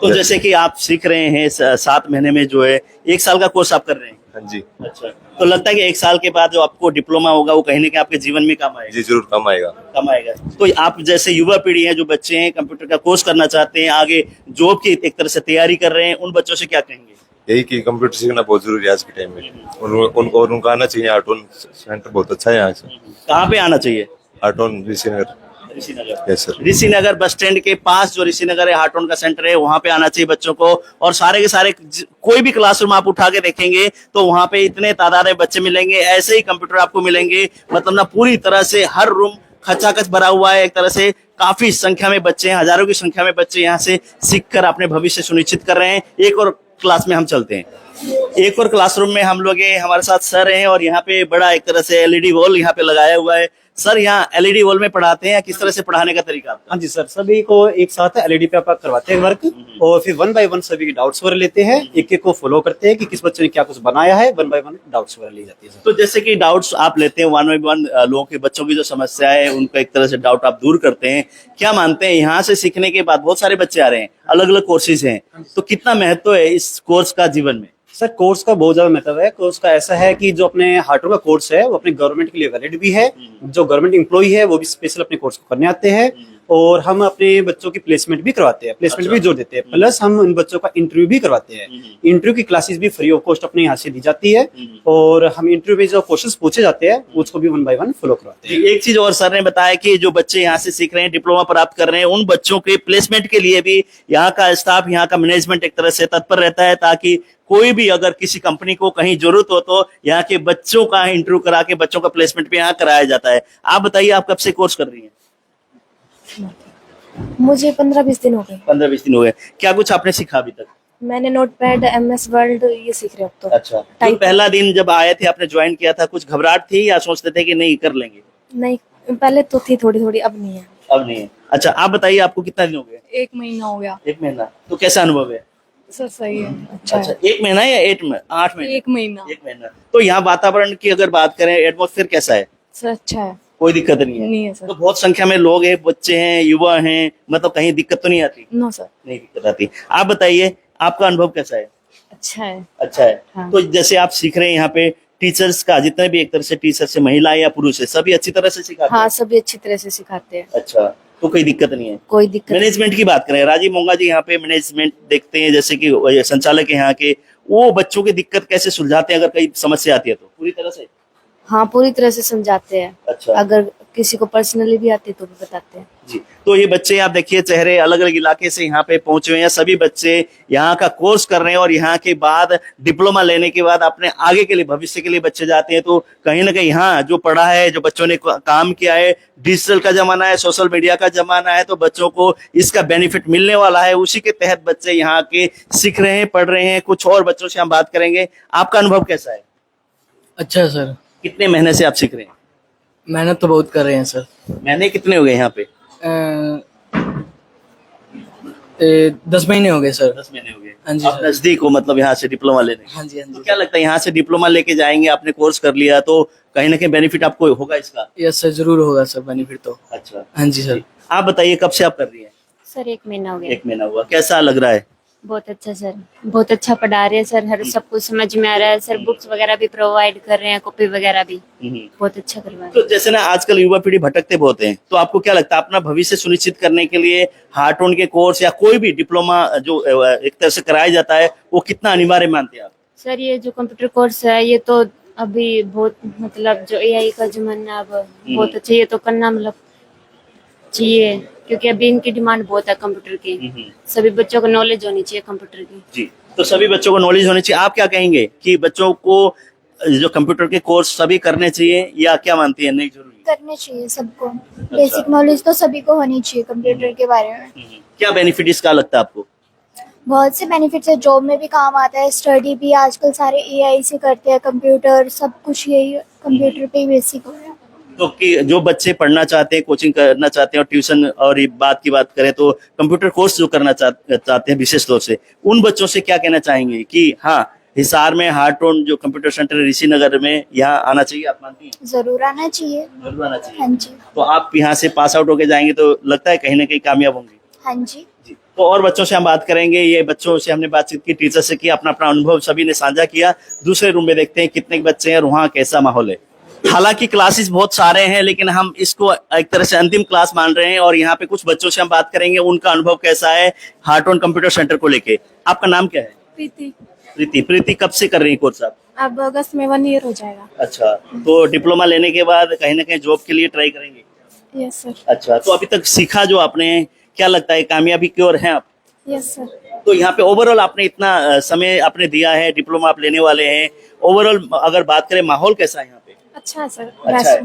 तो जैसे कि आप सीख रहे हैं 7 महीने में, जो है 1 साल का कोर्स आप कर रहे हैं? हाँ जी। अच्छा, तो लगता है कि 1 साल के बाद जो आपको डिप्लोमा होगा वो कहीं ना कहीं आपके जीवन में काम आएगा? जी जरूर काम आएगा। काम आएगा। तो आप जैसे युवा पीढ़ी है, जो बच्चे हैं कंप्यूटर का कोर्स करना चाहते हैं, आगे जॉब की एक तरह से तैयारी कर रहे हैं, उन बच्चों से क्या कहेंगे? यही कि कंप्यूटर सीखना बहुत जरूरी है आज के टाइम में। उनको आना चाहिए। हार्टोन सेंटर बहुत अच्छा है यहाँ से। कहाँ पे आना चाहिए? Hartron Rishinagar. Rishinagar. Yes sir. Rishinagar bus stand के पास जो ऋषिनगर है, हार्टोन का सेंटर है, वहां पे आना चाहिए बच्चों को। और सारे के सारे कोई भी क्लासरूम आप उठा के देखेंगे तो वहां पे इतने तादाद में बच्चे मिलेंगे, ऐसे ही कंप्यूटर आपको मिलेंगे। मतलब ना पूरी तरह से हर रूम खचाखच भरा हुआ है। एक तरह से काफी संख्या में बच्चे हैं, हजारों की संख्या में बच्चे यहाँ से सीखकर अपने भविष्य सुनिश्चित कर रहे हैं। एक और क्लास में हम चलते हैं। एक और क्लासरूम में हम लोग हैं, हमारे साथ सर हैं और यहाँ पे बड़ा एक तरह से एलईडी वॉल यहाँ पे लगाया हुआ है। सर, यहाँ एलईडी वॉल में पढ़ाते हैं, किस तरह से पढ़ाने का तरीका? हाँ जी सर, सभी को एक साथ एलईडी पे आप करवाते हैं वर्क, और फिर 1 बाय 1 सभी के डाउट्स वगैरह लेते हैं, एक एक को फॉलो करते हैं कि किस बच्चे ने क्या कुछ बनाया है। 1 बाय 1 डाउट्स वगैरह ली जाती है। तो जैसे कि डाउट्स आप लेते हैं 1 बाय 1 लोगों के, बच्चों की जो समस्या है उनका एक तरह से डाउट आप दूर करते हैं। क्या मानते हैं, यहाँ से सीखने के बाद बहुत सारे बच्चे आ रहे हैं, अलग अलग कोर्सेज हैं, तो कितना महत्व है इस कोर्स का जीवन में? सर, कोर्स का बहुत ज्यादा महत्व है। कोर्स का ऐसा है कि जो अपने हार्टोन का कोर्स है वो अपने गवर्नमेंट के लिए वैलिड भी है। जो गवर्नमेंट एम्प्लॉय है वो भी स्पेशल अपने कोर्स को करने आते हैं, और हम अपने बच्चों की प्लेसमेंट भी करवाते हैं, प्लेसमेंट भी जोड़ देते हैं। प्लस हम उन बच्चों का इंटरव्यू भी करवाते हैं। इंटरव्यू की क्लासेस भी फ्री ऑफ कॉस्ट अपने यहाँ से दी जाती है, और हम इंटरव्यू में जो क्वेश्चंस पूछे जाते हैं उसको भी 1 बाय 1 फॉलो करवाते हैं। एक चीज और सर ने बताया कि जो बच्चे यहाँ से सीख रहे हैं, डिप्लोमा प्राप्त कर रहे हैं, उन बच्चों के प्लेसमेंट के लिए भी यहाँ का स्टाफ, यहाँ का मैनेजमेंट एक तरह से तत्पर रहता है, ताकि कोई भी अगर किसी कंपनी को कहीं जरूरत हो तो यहाँ के बच्चों का इंटरव्यू करा के बच्चों का प्लेसमेंट भी यहाँ कराया जाता है। आप बताइए, आप कब से कोर्स कर रही हैं? मुझे 15-20 दिन हो गए। 15-20 दिन हो गए। क्या कुछ आपने सीखा अभी तक? मैंने नोटपैड, MS वर्ड ये सीख रहे अब तो। अच्छा, तो पहला दिन जब आए थे, आपने ज्वाइन किया था, कुछ घबराहट थी या सोचते थे कि नहीं कर लेंगे? नहीं, पहले तो थी थोड़ी थोड़ी, अब नहीं है। अब नहीं है। अच्छा, आप बताइए आपको कितना दिन हो गया? 1 महीना हो गया। 1 महीना। तो कैसा अनुभव है? सर सही है, अच्छा अच्छा, 1 महीना या 8 महीने? 1 महीना। 1 महीना। तो यहाँ वातावरण की अगर बात करें, एटमॉस्फेयर कैसा है? सर अच्छा है। कोई दिक्कत नहीं है? नहीं है सर। तो बहुत संख्या में लोग हैं, बच्चे हैं, युवा हैं, मतलब कहीं दिक्कत तो नहीं आती? No sir. नहीं दिक्कत आती। आप बताइए आपका अनुभव कैसा है? अच्छा है। अच्छा है। हाँ। तो जैसे आप सीख रहे हैं यहाँ पे, टीचर्स का जितने भी एक तरह से टीचर्स है, महिला या पुरुष है, सभी अच्छी तरह से सिखाते हाँ, हैं? सभी अच्छी तरह से सिखाते हैं, अच्छा, तो कोई दिक्कत नहीं है? कोई दिक्कत नहीं। मैनेजमेंट की बात करें, राजीव मोंगा जी यहाँ पे मैनेजमेंट देखते हैं, जैसे कि संचालक है यहाँ के, वो बच्चों की दिक्कत कैसे सुलझाते हैं अगर कोई समस्या आती है तो? पूरी तरह से? हाँ, पूरी तरह से समझाते हैं। अच्छा। अगर किसी को पर्सनली भी आती है तो भी बताते हैं। जी। तो ये बच्चे आप देखिए, चेहरे अलग अलग इलाके से यहाँ पे पहुंचे हुए हैं, सभी बच्चे यहाँ का कोर्स कर रहे हैं और यहाँ के बाद डिप्लोमा लेने के बाद अपने आगे के लिए, भविष्य के लिए बच्चे जाते हैं। तो कहीं ना कहीं यहाँ जो पढ़ा है, जो बच्चों ने काम किया है, डिजिटल का जमाना है, सोशल मीडिया का जमाना है, तो बच्चों को इसका बेनिफिट मिलने वाला है। उसी के तहत बच्चे यहाँ के सीख रहे हैं, पढ़ रहे हैं। कुछ और बच्चों से हम बात करेंगे। आपका अनुभव कैसा है? अच्छा सर, कितने महीने से आप सीख रहे हैं? मेहनत तो बहुत कर रहे हैं सर। महीने कितने हो गए यहाँ पे? 10 महीने हो गए सर। 10 महीने हो गए। हाँ जी आप सर। नजदीक हो मतलब यहाँ से डिप्लोमा लेने? हाँ जी, हाँ तो जी। क्या लगता है यहाँ से डिप्लोमा लेके जाएंगे, आपने कोर्स कर लिया, तो कहीं ना कहीं बेनिफिट आपको होगा इसका? यस सर, जरूर होगा सर बेनिफिट तो। अच्छा। हाँ जी सर। आप बताइए कब से आप कर रही हैं? सर 1 महीना हो गया। 1 महीना हुआ। कैसा लग रहा है? बहुत अच्छा सर, बहुत अच्छा पढ़ा रहे हैं सर, हर सब कुछ समझ में आ रहा है सर। बुक्स वगैरह भी प्रोवाइड कर रहे हैं, कॉपी वगैरह भी बहुत अच्छा करवा रहे हैं। तो जैसे ना आजकल युवा पीढ़ी भटकते बहुत हैं, तो आपको क्या लगता है अपना भविष्य सुनिश्चित करने के लिए हार्टोन के कोर्स या कोई भी डिप्लोमा जो एक तरह से कराया जाता है, वो कितना अनिवार्य मानते हैं आप? सर ये जो कंप्यूटर कोर्स है, ये तो अभी बहुत मतलब जो एआई का जमाना अब बहुत अच्छा, ये तो करना मतलब चाहिए, क्योंकि अभी इनकी डिमांड बहुत है कंप्यूटर की। सभी बच्चों को नॉलेज होनी चाहिए कंप्यूटर की। जी। तो सभी बच्चों को नॉलेज होनी चाहिए। आप क्या कहेंगे कि बच्चों को जो कंप्यूटर के कोर्स सभी करने चाहिए या क्या मानती है नहीं जरूरी? करने चाहिए सबको। बेसिक नॉलेज तो सभी को होनी चाहिए कंप्यूटर के बारे में। क्या बेनिफिट इसका लगता है आपको? बहुत से बेनिफिट्स है, जॉब में भी काम आता है, स्टडी भी आजकल सारे एआई से करते हैं, कंप्यूटर सब कुछ यही कंप्यूटर पे ही बेसिक हो रहा है। तो कि जो बच्चे पढ़ना चाहते हैं, कोचिंग करना चाहते हैं और ट्यूशन और ये बात की बात करें तो कंप्यूटर कोर्स जो करना चाहते हैं विशेष तौर से, उन बच्चों से क्या कहना चाहेंगे कि हाँ, हिसार में हार्टोन जो कंप्यूटर सेंटर है ऋषि नगर में, यहाँ आना चाहिए, आप मानती हैं? जरूर आना चाहिए। जरूर आना चाहिए। हाँ जी। तो आप यहाँ से पास आउट होके जाएंगे तो लगता है कहीं ना कहीं कामयाब होंगे? हाँ जी। जी। तो और बच्चों से हम बात करेंगे। ये बच्चों से हमने बातचीत की, टीचर से की, अपना अपना अनुभव सभी ने साझा किया। दूसरे रूम में देखते हैं कितने बच्चे हैं और वहाँ कैसा माहौल है। हालांकि क्लासेस बहुत सारे हैं, लेकिन हम इसको एक तरह से अंतिम क्लास मान रहे हैं और यहाँ पे कुछ बच्चों से हम बात करेंगे, उनका अनुभव कैसा है हार्टोन कंप्यूटर सेंटर को लेके। आपका नाम क्या है? प्रीति। प्रीति। प्रीति कब से कर रही है कोर्स आप? अब अगस्त में 1 ईयर हो जाएगा। अच्छा, तो डिप्लोमा लेने के बाद कहीं ना कहीं जॉब के लिए ट्राई करेंगे? Yes sir. अच्छा, तो अभी तक सीखा जो आपने, क्या लगता है कामयाबी की ओर है आप? Yes sir. तो यहाँ पे ओवरऑल आपने इतना समय आपने दिया है, डिप्लोमा आप लेने वाले हैं, ओवरऑल अगर बात करें माहौल कैसा है यहाँ पे? अच्छा है सर। अच्छा है।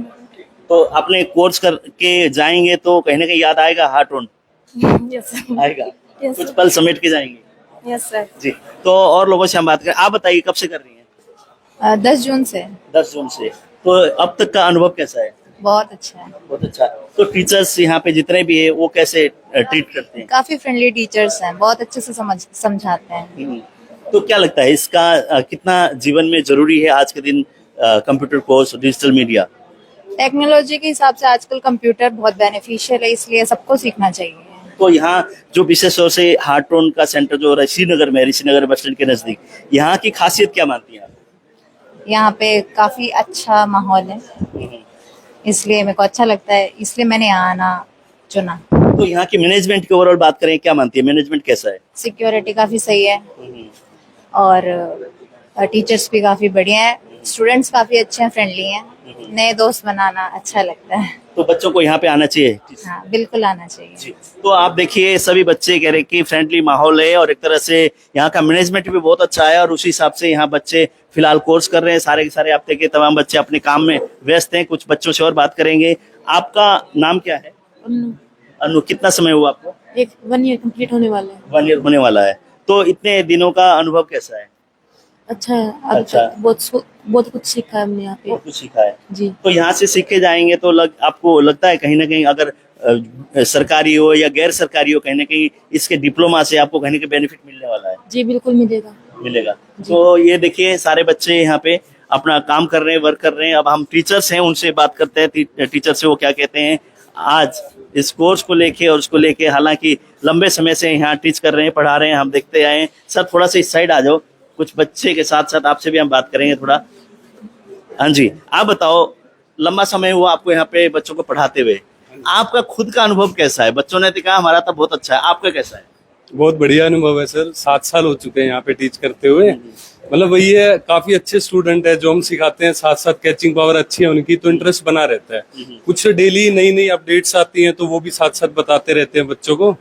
तो आपने कोर्स करके जाएंगे तो कहीं ना कहीं याद आएगा हार्टोन? Yes sir. आएगा। यस कुछ सर। पल समेट के जाएंगे। Yes sir. जी। तो और लोगों से हम बात करें, आप बताइए कब से कर रही हैं? 10 जून से। 10 जून से। तो अब तक का अनुभव कैसा है? बहुत अच्छा है। बहुत अच्छा। तो टीचर्स यहाँ पे जितने भी है वो कैसे ट्रीट करते हैं? काफी फ्रेंडली टीचर्स हैं, बहुत अच्छे से समझाते हैं। तो क्या लगता है इसका कितना जीवन में जरूरी है आज के दिन computer course, digital media? Technology के हिसाब से आजकल कंप्यूटर बहुत बेनिफिशियल है, इसलिए सबको सीखना चाहिए। तो यहाँ जो विशेष तौर से हार्टोन का सेंटर जो ऋषि नगर में, ऋषि नगर बस स्टैंड के नजदीक, यहाँ की खासियत क्या मानती हैं आप? यहाँ पे काफी अच्छा माहौल है, इसलिए मेरे को अच्छा लगता है, इसलिए मैंने यहाँ आना चुना। तो यहाँ की मैनेजमेंट की ओवरऑल बात करें, क्या मानती है मैनेजमेंट कैसा है? सिक्योरिटी काफी सही है और टीचर्स भी काफी बढ़िया है, स्टूडेंट्स काफी अच्छे हैं, फ्रेंडली हैं, नए दोस्त बनाना अच्छा लगता है। तो बच्चों को यहाँ पे आना चाहिए? हाँ, बिल्कुल आना चाहिए। जी। तो आप देखिए सभी बच्चे कह रहे कि फ्रेंडली माहौल है और एक तरह से यहाँ का मैनेजमेंट भी बहुत अच्छा है और उसी हिसाब से यहाँ बच्चे फिलहाल कोर्स कर रहे हैं। सारे के सारे आप देखिए तमाम बच्चे अपने काम में व्यस्त हैं। कुछ बच्चों से और बात करेंगे। आपका नाम क्या है? अनु। कितना समय हुआ आपको? 1 ईयर कंप्लीट होने वाला है। 1 ईयर होने वाला है। तो इतने दिनों का अनुभव कैसा है? अच्छा है। अभी अच्छा। तक बहुत कुछ सीखा है हमने यहाँ पे। बहुत कुछ सीखा है। जी। तो यहाँ से सीख के जाएंगे तो आपको लगता है कहीं ना कहीं अगर सरकारी हो या गैर सरकारी हो, कहीं ना कहीं इसके डिप्लोमा से आपको कहीं ना कहीं बेनिफिट मिलने वाला है? जी बिल्कुल मिलेगा। तो ये देखिए सारे बच्चे यहाँ पे अपना काम कर रहे हैं, वर्क कर रहे हैं। अब हम टीचर्स हैं, उनसे बात करते हैं, टीचर से वो क्या कहते हैं आज इस कोर्स को लेके और उसको लेके। हालांकि लंबे समय से यहाँ टीच कर रहे हैं, पढ़ा रहे हैं, हम देखते आए हैं। सर थोड़ा सा इस साइड आ जाओ, कुछ बच्चे के साथ साथ आपसे भी हम बात करेंगे थोड़ा। हाँ जी, आप बताओ, लंबा समय हुआ आपको यहाँ पे बच्चों को पढ़ाते हुए, आपका खुद का अनुभव कैसा है? बच्चों ने तो कहा हमारा तो बहुत अच्छा है, आपका कैसा है? बहुत बढ़िया अनुभव है सर। 7 साल हो चुके हैं यहाँ पे टीच करते हुए। मतलब वही है, काफी अच्छे स्टूडेंट है जो हम सिखाते हैं, साथ साथ कैचिंग पावर अच्छी है उनकी, तो इंटरेस्ट बना रहता है। कुछ डेली नई नई अपडेट्स आती हैं तो वो भी साथ साथ बताते रहते हैं बच्चों को।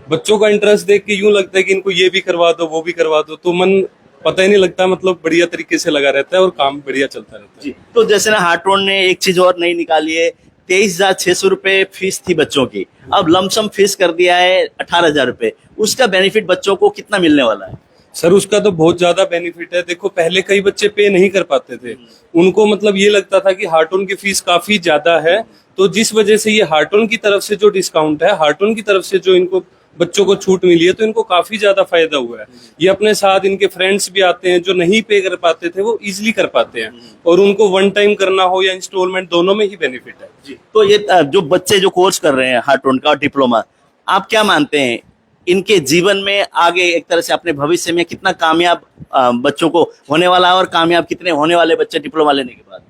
बच्चों का इंटरेस्ट देख के यूं लगता है कि इनको ये भी करवा दो, वो भी करवा दो, तो मन पता ही नहीं लगता, मतलब बढ़िया तरीके से लगा रहता है और काम बढ़िया चलता रहता है। तो जैसे ना हार्टोन ने एक चीज और नई निकाली है, 23,600 रुपए फीस थी बच्चों की, अब लमसम फीस कर दिया है 18,000 रुपए। उसका बेनिफिट बच्चों को कितना मिलने वाला है? सर उसका तो बहुत ज्यादा बेनिफिट है। देखो पहले कई बच्चे पे नहीं कर पाते थे, उनको मतलब ये लगता था कि हार्टोन की फीस काफी ज्यादा है, तो जिस वजह से ये हार्टोन की तरफ से जो डिस्काउंट है, हार्टोन की तरफ से जो इनको बच्चों को छूट मिली है, तो इनको काफी ज्यादा फायदा हुआ है। ये अपने साथ इनके फ्रेंड्स भी आते हैं जो नहीं पे कर पाते थे, वो इजीली कर पाते हैं, और उनको वन टाइम करना हो या इंस्टॉलमेंट, दोनों में ही बेनिफिट है। तो ये जो बच्चे जो कोर्स कर रहे हैं हार्टोन का डिप्लोमा, आप क्या मानते हैं इनके जीवन में आगे एक तरह से अपने भविष्य में कितना कामयाब बच्चों को होने वाला है, और कामयाब कितने होने वाले बच्चे डिप्लोमा लेने के बाद?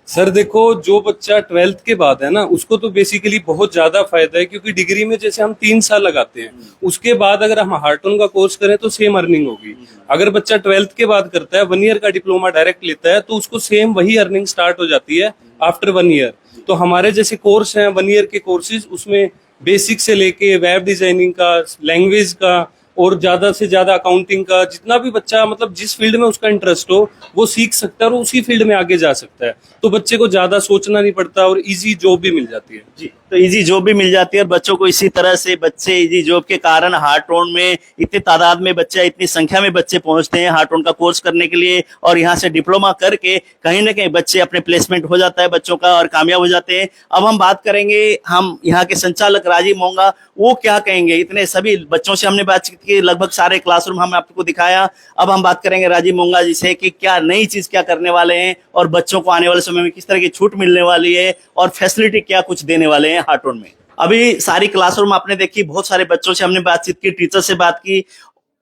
सर देखो, जो बच्चा 12th के बाद है ना, उसको तो बेसिकली बहुत ज्यादा फायदा है, क्योंकि डिग्री में जैसे हम 3 साल लगाते हैं, उसके बाद अगर हम हार्टोन का कोर्स करें तो सेम अर्निंग होगी। अगर बच्चा 12th के बाद करता है, 1 ईयर का डिप्लोमा डायरेक्ट लेता है, तो उसको सेम वही अर्निंग स्टार्ट हो जाती है आफ्टर 1 ईयर। तो हमारे जैसे कोर्स हैं 1 ईयर के कोर्सेज, उसमें बेसिक से लेके वेब डिजाइनिंग का, लैंग्वेज का, और ज्यादा से ज्यादा अकाउंटिंग का, जितना भी बच्चा मतलब जिस फील्ड में उसका इंटरेस्ट हो वो सीख सकता है और उसी फील्ड में आगे जा सकता है। तो बच्चे को ज्यादा सोचना नहीं पड़ता और इजी जॉब भी मिल जाती है। जी, तो इजी जॉब भी मिल जाती है, और बच्चों को इसी तरह से बच्चे इजी जॉब के कारण हार्टोन में इतनी तादाद में बच्चे, इतनी संख्या में बच्चे पहुंचते हैं हार्टोन का कोर्स करने के लिए, और यहाँ से डिप्लोमा करके कहीं ना कहीं बच्चे अपने प्लेसमेंट हो जाता है बच्चों का और कामयाब हो जाते हैं। अब हम बात करेंगे, हम यहाँ के संचालक राजीव मोंगा, वो क्या कहेंगे। इतने सभी बच्चों से हमने बातचीत की, लगभग सारे क्लासरूम हम आपको दिखाया। अब हम बात करेंगे राजीव मोंगा जी से कि क्या नई चीज क्या करने वाले हैं, और बच्चों को आने वाले समय में किस तरह की छूट मिलने वाली है, और फैसिलिटी क्या कुछ देने वाले हैं हार्टोन में। अभी सारी क्लासरूम आपने देखी, बहुत सारे बच्चों से हमने बातचीत की, टीचर से बात की,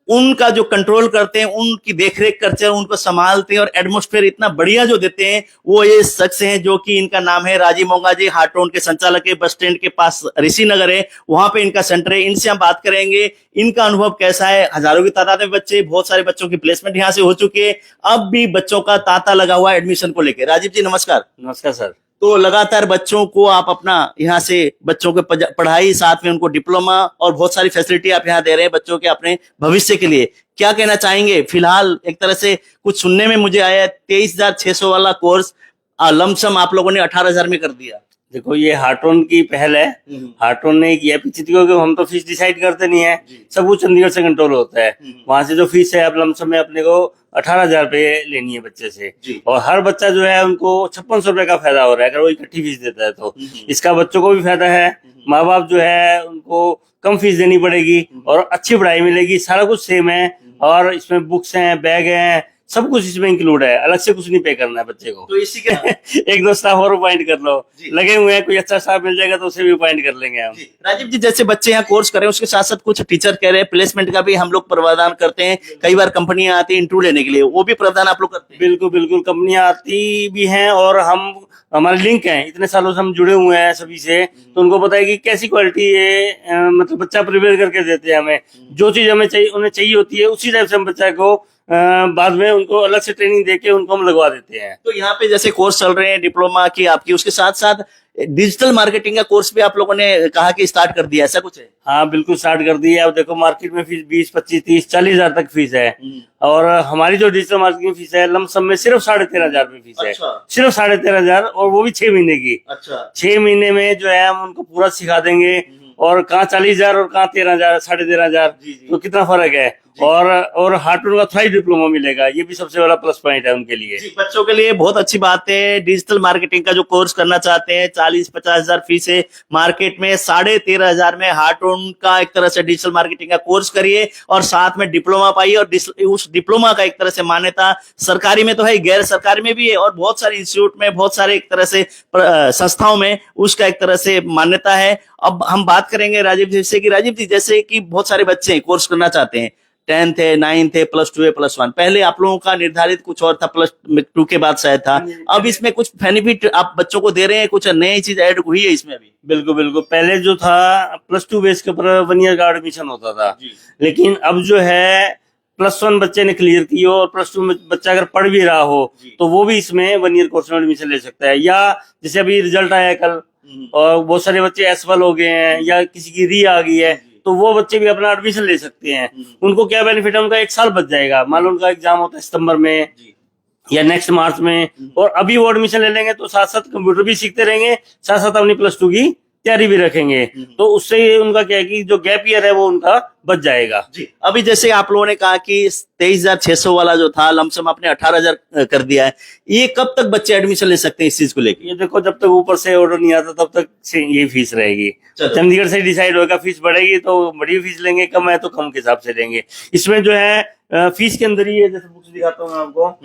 उनका जो कंट्रोल करते हैं, उनकी देखरेख करते हैं, उनको संभालते हैं, और एटमॉस्फेयर इतना बढ़िया जो देते हैं, वो ये शख्स हैं जो कि इनका नाम है राजीव मोंगा जी। हार्टोन के संचालक है, बस स्टैंड के पास ऋषि नगर है, वहां पे इनका सेंटर है। इनसे हम बात करेंगे इनका अनुभव कैसा है। हजारों की तादाद में बच्चे, बहुत सारे बच्चों की प्लेसमेंट यहाँ से हो चुकी है, अब भी बच्चों का तांता लगा हुआ है एडमिशन को लेकर। राजीव जी नमस्कार। नमस्कार सर। तो लगातार बच्चों को आप अपना यहाँ से बच्चों के पढ़ाई, साथ में उनको डिप्लोमा और बहुत सारी फैसिलिटी आप यहाँ दे रहे हैं बच्चों के अपने भविष्य के लिए, क्या कहना चाहेंगे? फिलहाल एक तरह से कुछ सुनने में मुझे आया 23,600 वाला कोर्स लमसम आप लोगों ने 18,000 में कर दिया। देखो ये हार्टोन की पहल है, हार्टोन ने किया पीछे, क्योंकि हम तो फीस डिसाइड करते नहीं है, सब कुछ चंडीगढ़ से कंट्रोल होता है। वहां से जो फीस है अब लमसम में अपने को 18,000 रुपये लेनी है बच्चे से, और हर बच्चा जो है उनको 5600 रुपये का फायदा हो रहा है अगर वो इकट्ठी फीस देता है तो। इसका बच्चों को भी फायदा है, माँ बाप जो है उनको कम फीस देनी पड़ेगी और अच्छी पढ़ाई मिलेगी, सारा कुछ सेम है, और इसमें बुक्स हैं, बैग हैं, सब कुछ इसमें इंक्लूड है, अलग से कुछ नहीं पे करना है बच्चे को। तो इसी के एक दो स्टाफ और अपॉइंट कर लो, लगे हुए हैं, कोई अच्छा स्टाफ मिल जाएगा तो उसे भी अपॉइंट कर लेंगे हम। राजीव जी, जैसे बच्चे यहाँ कोर्स कर रहे हैं, उसके साथ साथ कुछ टीचर कह रहे हैं प्लेसमेंट का भी हम लोग प्रावधान करते हैं, कई बार कंपनियां आती है इंटरव्यू लेने के लिए, वो भी प्रावधान आप लोग करते हैं? बिल्कुल बिल्कुल, कंपनियां आती भी हैं, और हमारे लिंक हैं, इतने सालों से हम जुड़े हुए हैं सभी से, तो उनको पता है कि कैसी क्वालिटी है, मतलब बच्चा प्रिपेयर करके देते हैं हमें, जो चीज हमें चाहिए, उन्हें चाहिए होती है, उसी टाइप से हम बच्चा को बाद में उनको अलग से ट्रेनिंग देके उनको हम लगवा देते हैं। तो यहाँ पे जैसे कोर्स चल रहे हैं डिप्लोमा की आपकी, उसके साथ साथ डिजिटल मार्केटिंग का कोर्स भी आप लोगों ने कहा कि स्टार्ट कर दिया, ऐसा कुछ है? हाँ बिल्कुल स्टार्ट कर दी है। अब देखो मार्केट में फीस 20, 25, 30, 40,000 तक फीस है, और हमारी जो डिजिटल मार्केटिंग फीस है लमसम में सिर्फ 13,500 रुपये फीस है। सिर्फ 13,500, और वो भी 6 महीने की। 6 महीने में जो है हम उनको पूरा सिखा देंगे, और कहाँ 40,000 और कहाँ 13,000, 13,500, तो कितना फर्क है। और हार्टून का थ्राइव डिप्लोमा मिलेगा, ये भी सबसे बड़ा प्लस पॉइंट है उनके लिए। जी, बच्चों के लिए बहुत अच्छी बात है। डिजिटल मार्केटिंग का जो कोर्स करना चाहते हैं, 40-50 हजार फीस है मार्केट में, 13,500 में हार्टून का एक तरह से डिजिटल मार्केटिंग का कोर्स करिए और साथ में डिप्लोमा पाइए। और उस डिप्लोमा का एक तरह से मान्यता सरकारी में तो है, गैर सरकारी में भी है और बहुत सारे इंस्टीट्यूट में, बहुत सारे एक तरह से संस्थाओं में उसका एक तरह से मान्यता है। अब हम बात करेंगे राजीव जी से कि राजीव जी, जैसे कि बहुत सारे बच्चे कोर्स करना चाहते हैं, 10th है, 9th है, +2 है, +1, पहले आप लोगों का निर्धारित कुछ और था, +2 के बाद शायद था, अब इसमें कुछ बेनिफिट आप बच्चों को दे रहे हैं, कुछ नई चीज ऐड हुई है इसमें भी? बिल्कुल बिल्कुल, पहले जो था +2 बेस के ऊपर 1 ईयर का एडमिशन होता था, लेकिन अब जो है +1 बच्चे ने क्लियर की हो और +2 में बच्चा अगर पढ़ भी रहा हो तो वो भी इसमें 1 ईयर कोर्स में एडमिशन ले सकता है। या जैसे अभी रिजल्ट आया है कल और बहुत सारे बच्चे S1 हो गए हैं या किसी की री आ गई है, तो वो बच्चे भी अपना एडमिशन ले सकते हैं। उनको क्या बेनिफिट है, उनका 1 साल बच जाएगा। मान लो उनका एग्जाम होता है सितंबर में या नेक्स्ट मार्च में, और अभी वो एडमिशन ले लेंगे तो साथ साथ कंप्यूटर भी सीखते रहेंगे, साथ साथ अपनी +2 की तैयारी भी रखेंगे, तो उससे उनका क्या है कि जो गैप ईयर है वो उनका बच जाएगा। जी, अभी जैसे आप लोगों ने कहा कि 23,600 वाला जो था लमसम आपने 18,000 कर दिया है, ये कब तक बच्चे एडमिशन ले सकते हैं इस चीज को लेकर? ये देखो, जब तक ऊपर से ऑर्डर नहीं आता तब तक ये फीस रहेगी। चंडीगढ़ से डिसाइड होगा, फीस बढ़ेगी तो बड़ी फीस लेंगे, कम है तो कम के हिसाब से लेंगे। इसमें जो है फीस के अंदर ही है, जैसे बुक्स दिखाता हूँ आपको,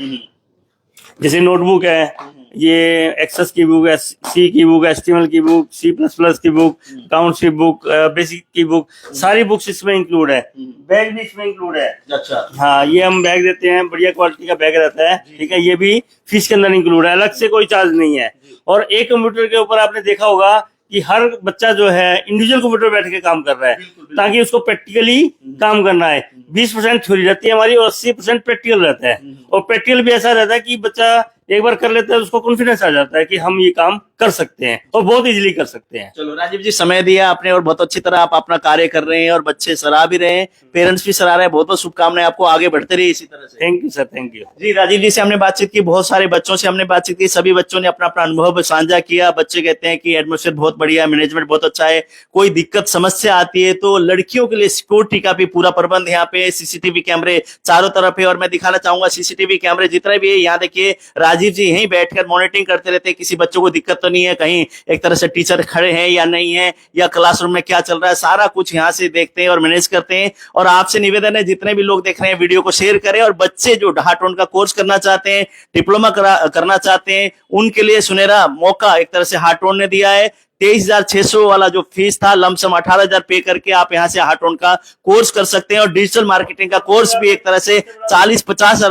जैसे नोटबुक है, ये एक्सेस की बुक है, सी की बुक, HTML की बुक, C++ की बुक, अकाउंट्स की बुक, बेसिक की बुक, सारी बुक्स इसमें इंक्लूड है। बैग भी इसमें इंक्लूड है। अच्छा, हाँ, ये हम बैग देते हैं, बढ़िया क्वालिटी का बैग रहता है, ठीक है, ये भी फीस के अंदर इंक्लूड है, अलग से कोई चार्ज नहीं है। और एक कंप्यूटर के ऊपर आपने देखा होगा कि हर बच्चा जो है इंडिविजुअल कंप्यूटर बैठ के काम कर रहा है, ताकि उसको प्रैक्टिकली काम करना है। 20% थ्योरी रहती है हमारी और 80% प्रैक्टिकल रहता है। और प्रैक्टिकल भी ऐसा रहता है कि बच्चा एक बार कर लेता है, उसको कॉन्फिडेंस आ जाता है कि हम ये काम कर सकते हैं और बहुत इजीली कर सकते हैं। चलो राजीव जी, समय दिया आपने और बहुत अच्छी तरह आप अपना कार्य कर रहे हैं और बच्चे सराह भी रहे हैं, पेरेंट्स भी सराह रहे हैं। बहुत बहुत शुभकामनाएं आपको, आगे बढ़ते रहिए इसी तरह से। Thank you sir, thank you जी। राजीव जी से हमने बातचीत की, बहुत सारे बच्चों से हमने बातचीत की, सभी बच्चों ने अपना अपना अनुभव साझा किया। बच्चे कहते हैं कि एडमिशन बहुत बढ़िया, मैनेजमेंट बहुत अच्छा है, कोई दिक्कत समस्या आती है तो लड़कियों के लिए सिक्योरिटी का भी पूरा प्रबंध यहाँ पे, CCTV कैमरे चारों तरफ है। और मैं दिखाना चाहूंगा CCTV कैमरे जितने भी है, यहाँ देखिए राजीव जी यहीं बैठकर मॉनिटरिंग करते रहते हैं, किसी बच्चों को दिक्कत तो नहीं है, कहीं एक तरह से टीचर खड़े हैं या नहीं है, या क्लासरूम में क्या चल रहा है, सारा कुछ यहाँ से देखते हैं और मैनेज करते हैं। और आपसे निवेदन है, जितने भी लोग देख रहे हैं वीडियो को शेयर करें, और बच्चे जो हार्टून का कोर्स करना चाहते हैं, डिप्लोमा करना चाहते हैं, उनके लिए सुनहरा मौका एक तरह से हार्टून ने दिया है। 23,600 वाला जो फीस था, लमसम 18,000 पे करके आप यहाँ से हार्टून का कोर्स कर सकते हैं। और डिजिटल मार्केटिंग का कोर्स भी एक तरह से 40-50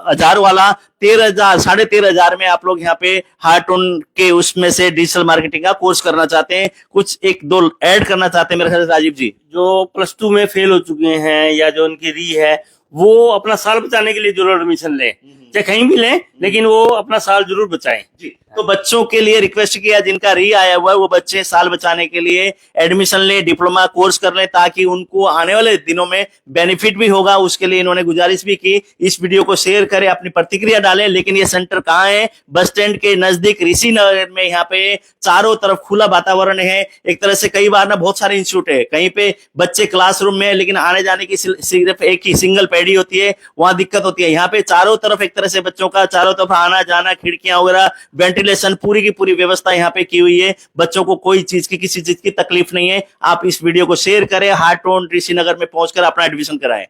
हजार वाला 13,000, 13,500 में आप लोग यहाँ पे हार्टून के उसमें से डिजिटल मार्केटिंग का कोर्स करना चाहते हैं। कुछ 1-2 ऐड करना चाहते हैं मेरे ख्याल से राजीव जी? जो +2 में फेल हो चुके हैं या जो उनकी री है, वो अपना साल बचाने के लिए जरूर एडमिशन लें, चाहे कहीं भी लें, लेकिन वो अपना साल जरूर बचाएं। जी, तो बच्चों के लिए रिक्वेस्ट किया, जिनका री आया हुआ है वो बच्चे साल बचाने के लिए एडमिशन लें, डिप्लोमा कोर्स कर लें, ताकि उनको आने वाले दिनों में बेनिफिट भी होगा। उसके लिए इन्होंने गुजारिश भी की, इस वीडियो को शेयर करें, अपनी प्रतिक्रिया डालें। लेकिन ये सेंटर कहाँ है? बस स्टैंड के नजदीक ऋषि नगर में। यहाँ पे चारों तरफ खुला वातावरण है। एक तरह से कई बार ना बहुत सारे इंस्टीट्यूट है, कहीं पे बच्चे क्लासरूम में, लेकिन आने जाने की सिर्फ एक ही सिंगल पैडी होती है, वहां दिक्कत होती है। यहाँ पे चारों तरफ एक तरह से बच्चों का चारों तरफ आना जाना, खिड़कियां वगैरह, वेंटिलेशन, पूरी की पूरी व्यवस्था यहाँ पे की हुई है। बच्चों को कोई चीज की, किसी चीज की तकलीफ नहीं है। आप इस वीडियो को शेयर करें, हार्टून ऋषि नगर में पहुंचकर अपना एडमिशन कराएं।